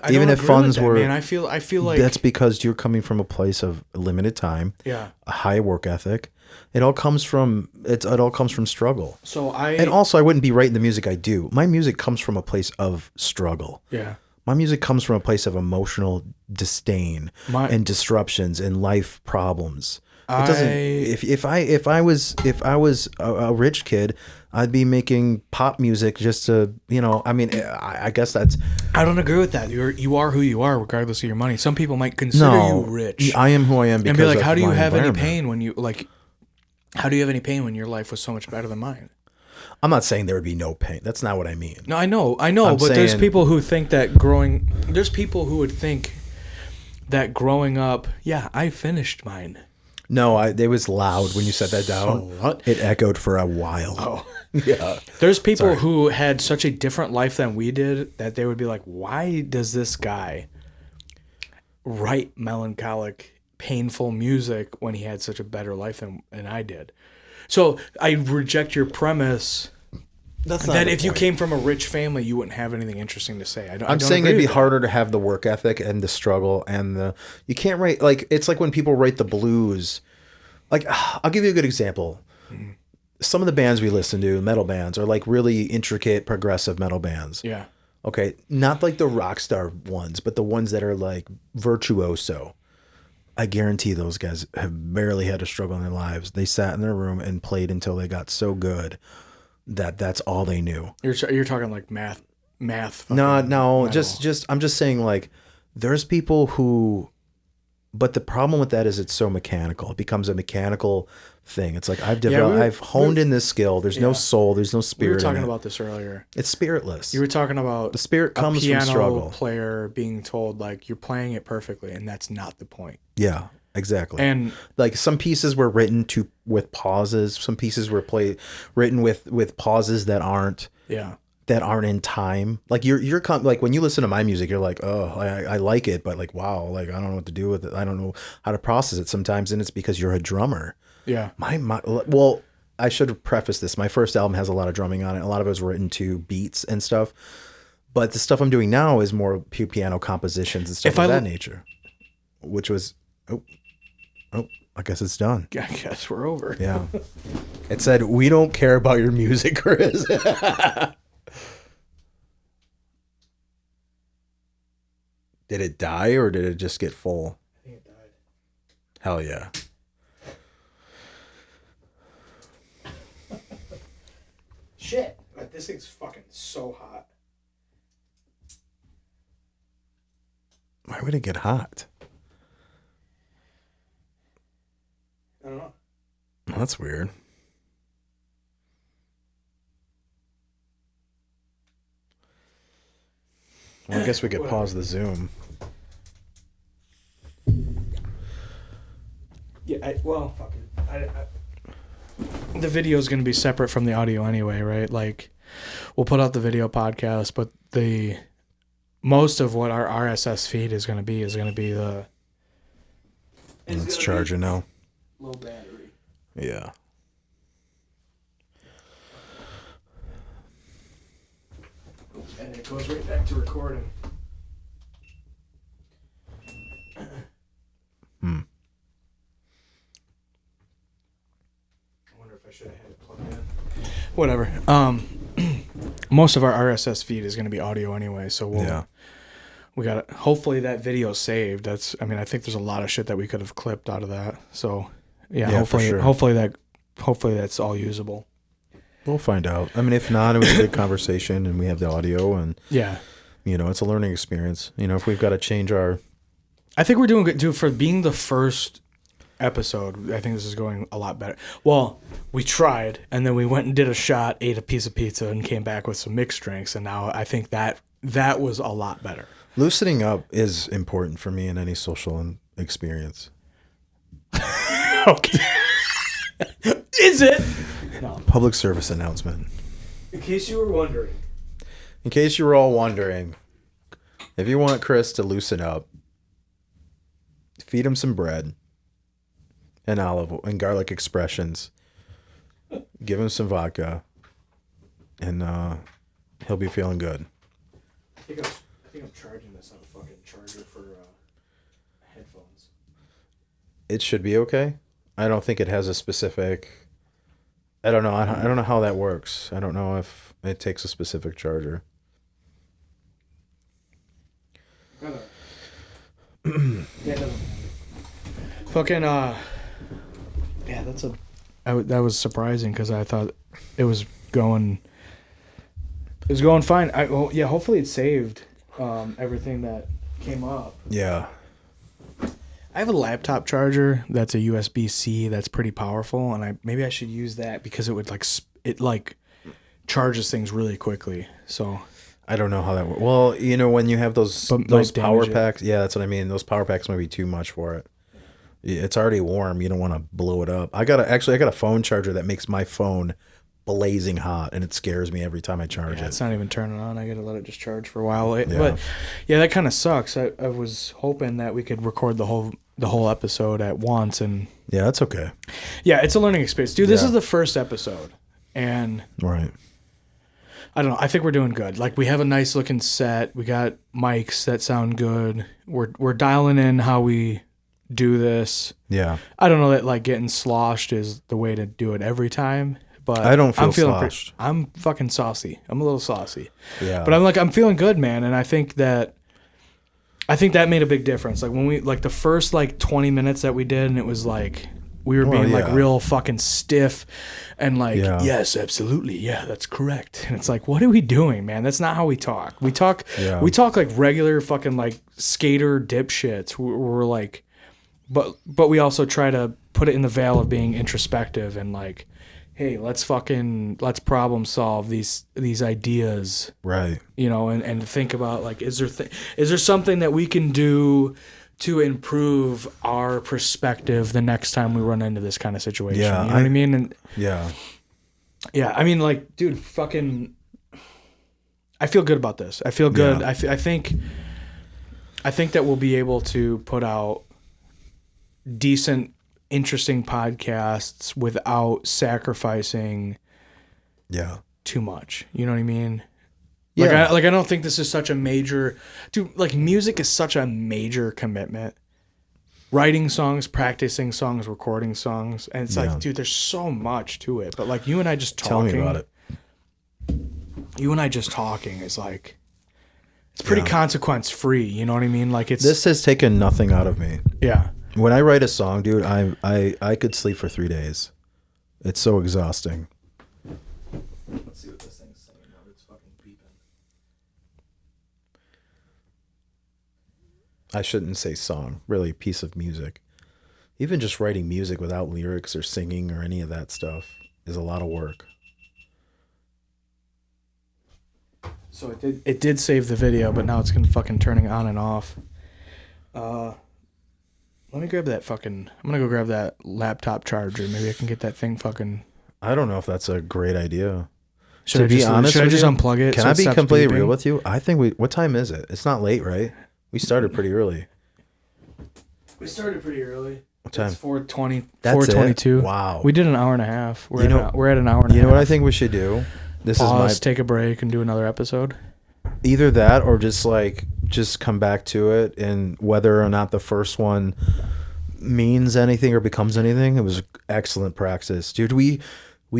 even if funds were, man, I feel like that's because you're coming from a place of limited time, a high work ethic. It all comes from struggle. And also I wouldn't be writing the music I do. My music comes from a place of struggle. Yeah. My music comes from a place of emotional disdain and disruptions and life problems. It doesn't. If I was a rich kid, I'd be making pop music just to, I mean, I guess that's. I don't agree with that. You are who you are, regardless of your money. Some people might consider you rich. I am who I am because and be like, of how do you my have any environment. pain when you like? How do you have any pain when your life was so much better than mine? I'm not saying there would be no pain. That's not what I mean. No, I know, I'm but there's saying- people who think that there's people who would think that growing up, I finished mine. No, it was loud when you set that down. So what? It echoed for a while. Oh. Yeah. There's people who had such a different life than we did that they would be like, why does this guy write melancholic, painful music when he had such a better life than I did? So I reject your premise that if you came from a rich family, you wouldn't have anything interesting to say. I'm saying it'd be harder to have the work ethic and the struggle and you can't write, like, it's like when people write the blues. Like, I'll give you a good example. Some of the bands we listen to, metal bands, are like really intricate, progressive metal bands. Yeah. Okay. Not like the rock star ones, but the ones that are like virtuoso. I guarantee those guys have barely had a struggle in their lives. They sat in their room and played until they got so good that that's all they knew. You're talking like math. No, metal. just I'm just saying, like, there's people who, but the problem with that is it's so mechanical. It becomes a mechanical thing. It's like I've honed in this skill. There's no soul. There's no We spirit. were talking in it. about this earlier. It's spiritless. You were talking about the spirit comes a piano from struggle. player being told like you're playing it perfectly, and that's not the point. Yeah, exactly. And like some pieces were written with pauses. Some pieces were written with pauses that aren't in time. Like you're like when you listen to my music, you're like, oh, I like it, but like, wow, like I don't know what to do with it. I don't know how to process it sometimes, and it's because you're a drummer. Yeah. Well, I should preface this. My first album has a lot of drumming on it. A lot of it was written to beats and stuff. But the stuff I'm doing now is more piano compositions and stuff of that nature. Which was, I guess it's done. I guess we're over. Yeah. It said, we don't care about your music, Chris. Did it die or did it just get full? I think it died. Hell yeah. Shit. Like, this thing's fucking so hot. Why would it get hot? I don't know. Well, that's weird. Well, I guess we could pause the Zoom. Yeah, fuck it. The video is going to be separate from the audio anyway, right? Like, we'll put out the video podcast, but the most of what our RSS feed is going to be the. It's charging now. Low battery. Yeah. And it goes right back to recording. I wonder if I should have had it plugged in. Whatever. Most of our RSS feed is going to be audio anyway, so we got to, hopefully that video's saved. I think there's a lot of shit that we could have clipped out of that. So hopefully that's all usable. We'll find out. I mean, if not, it was a good conversation and we have the audio and it's a learning experience. If we've got to change our... I think we're doing good, dude, for being the first episode. I think this is going a lot better. Well, we tried and then we went and did a shot, ate a piece of pizza and came back with some mixed drinks. And now I think that was a lot better. Loosening up is important for me in any social experience. Okay. Is it? No. Public service announcement. In case you were wondering. In case you were all wondering, if you want Chris to loosen up, feed him some bread and olive oil and garlic expressions. Give him some vodka, and he'll be feeling good. I think I'm charging this on a fucking charger for headphones. It should be okay. I don't think it has a specific... I don't know. I don't know how that works. I don't know if it takes a specific charger. Fucking that was surprising because I thought it was going fine. Hopefully it saved everything that came up. Yeah. I have a laptop charger that's a USB-C that's pretty powerful, and maybe I should use that because it would charges things really quickly. So I don't know how that works. Well, when you have those power packs, that's what I mean. Those power packs might be too much for it. It's already warm. You don't want to blow it up. I got a phone charger that makes my phone blazing hot, and it scares me every time I charge it. It's not even turning on. I got to let it just charge for a while. But that kind of sucks. I was hoping that we could record the whole episode at once, and that's okay. Yeah, it's a learning experience, dude. This is the first episode, and right. I don't know. I think we're doing good. Like, we have a nice looking set. We got mics that sound good. We're dialing in how we do this. Yeah. I don't know that getting sloshed is the way to do it every time, but I don't feel sloshed. I'm fucking saucy. I'm a little saucy. Yeah. But I'm feeling good, man, and I think that made a big difference. Like, when we the first 20 minutes that we did, and it was we were being real fucking stiff and yes, absolutely. Yeah, that's correct. And it's what are we doing, man? That's not how we talk. We talk like regular fucking skater dipshits. We're but we also try to put it in the veil of being introspective and hey, let's problem solve these ideas. Right. And think about is there something that we can do to improve our perspective the next time we run into this kind of situation? Yeah, you know what I mean? And yeah. I mean, dude, fucking, I feel good about this. I feel good. Yeah. I think that we'll be able to put out decent interesting podcasts without sacrificing too much. You know what I mean? Yeah. I don't think this is such a major, dude, like music is such a major commitment. Writing songs, practicing songs, recording songs. And it's like, dude, there's so much to it. But like you and I just talking. Tell me about it. You and I just talking is like, it's pretty consequence free. You know what I mean? Like This has taken nothing out of me. Yeah. When I write a song, dude, I could sleep for 3 days. It's so exhausting. Let's see what this thing's saying now. It's fucking beeping. I shouldn't say song, really piece of music. Even just writing music without lyrics or singing or any of that stuff is a lot of work. So it did save the video, but now it's gonna fucking turning on and off. Let me grab that fucking. I'm gonna go grab that laptop charger. Maybe I can get that thing fucking. I don't know if that's a great idea. Should I just unplug it? Can I be completely real with you? I think what time is it? It's not late, right? We started pretty early. We started pretty early. What time? It's 4:20. That's 4:22. Wow. We did an hour and a half. We're at an hour and a half. You know what I think we should do? Pause, take a break, and do another episode. Either that or just come back to it, and whether or not the first one means anything or becomes anything, it was excellent practice, dude. We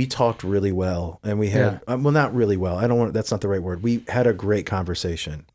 talked really well, and we had well, not really well. That's not the right word. We had a great conversation.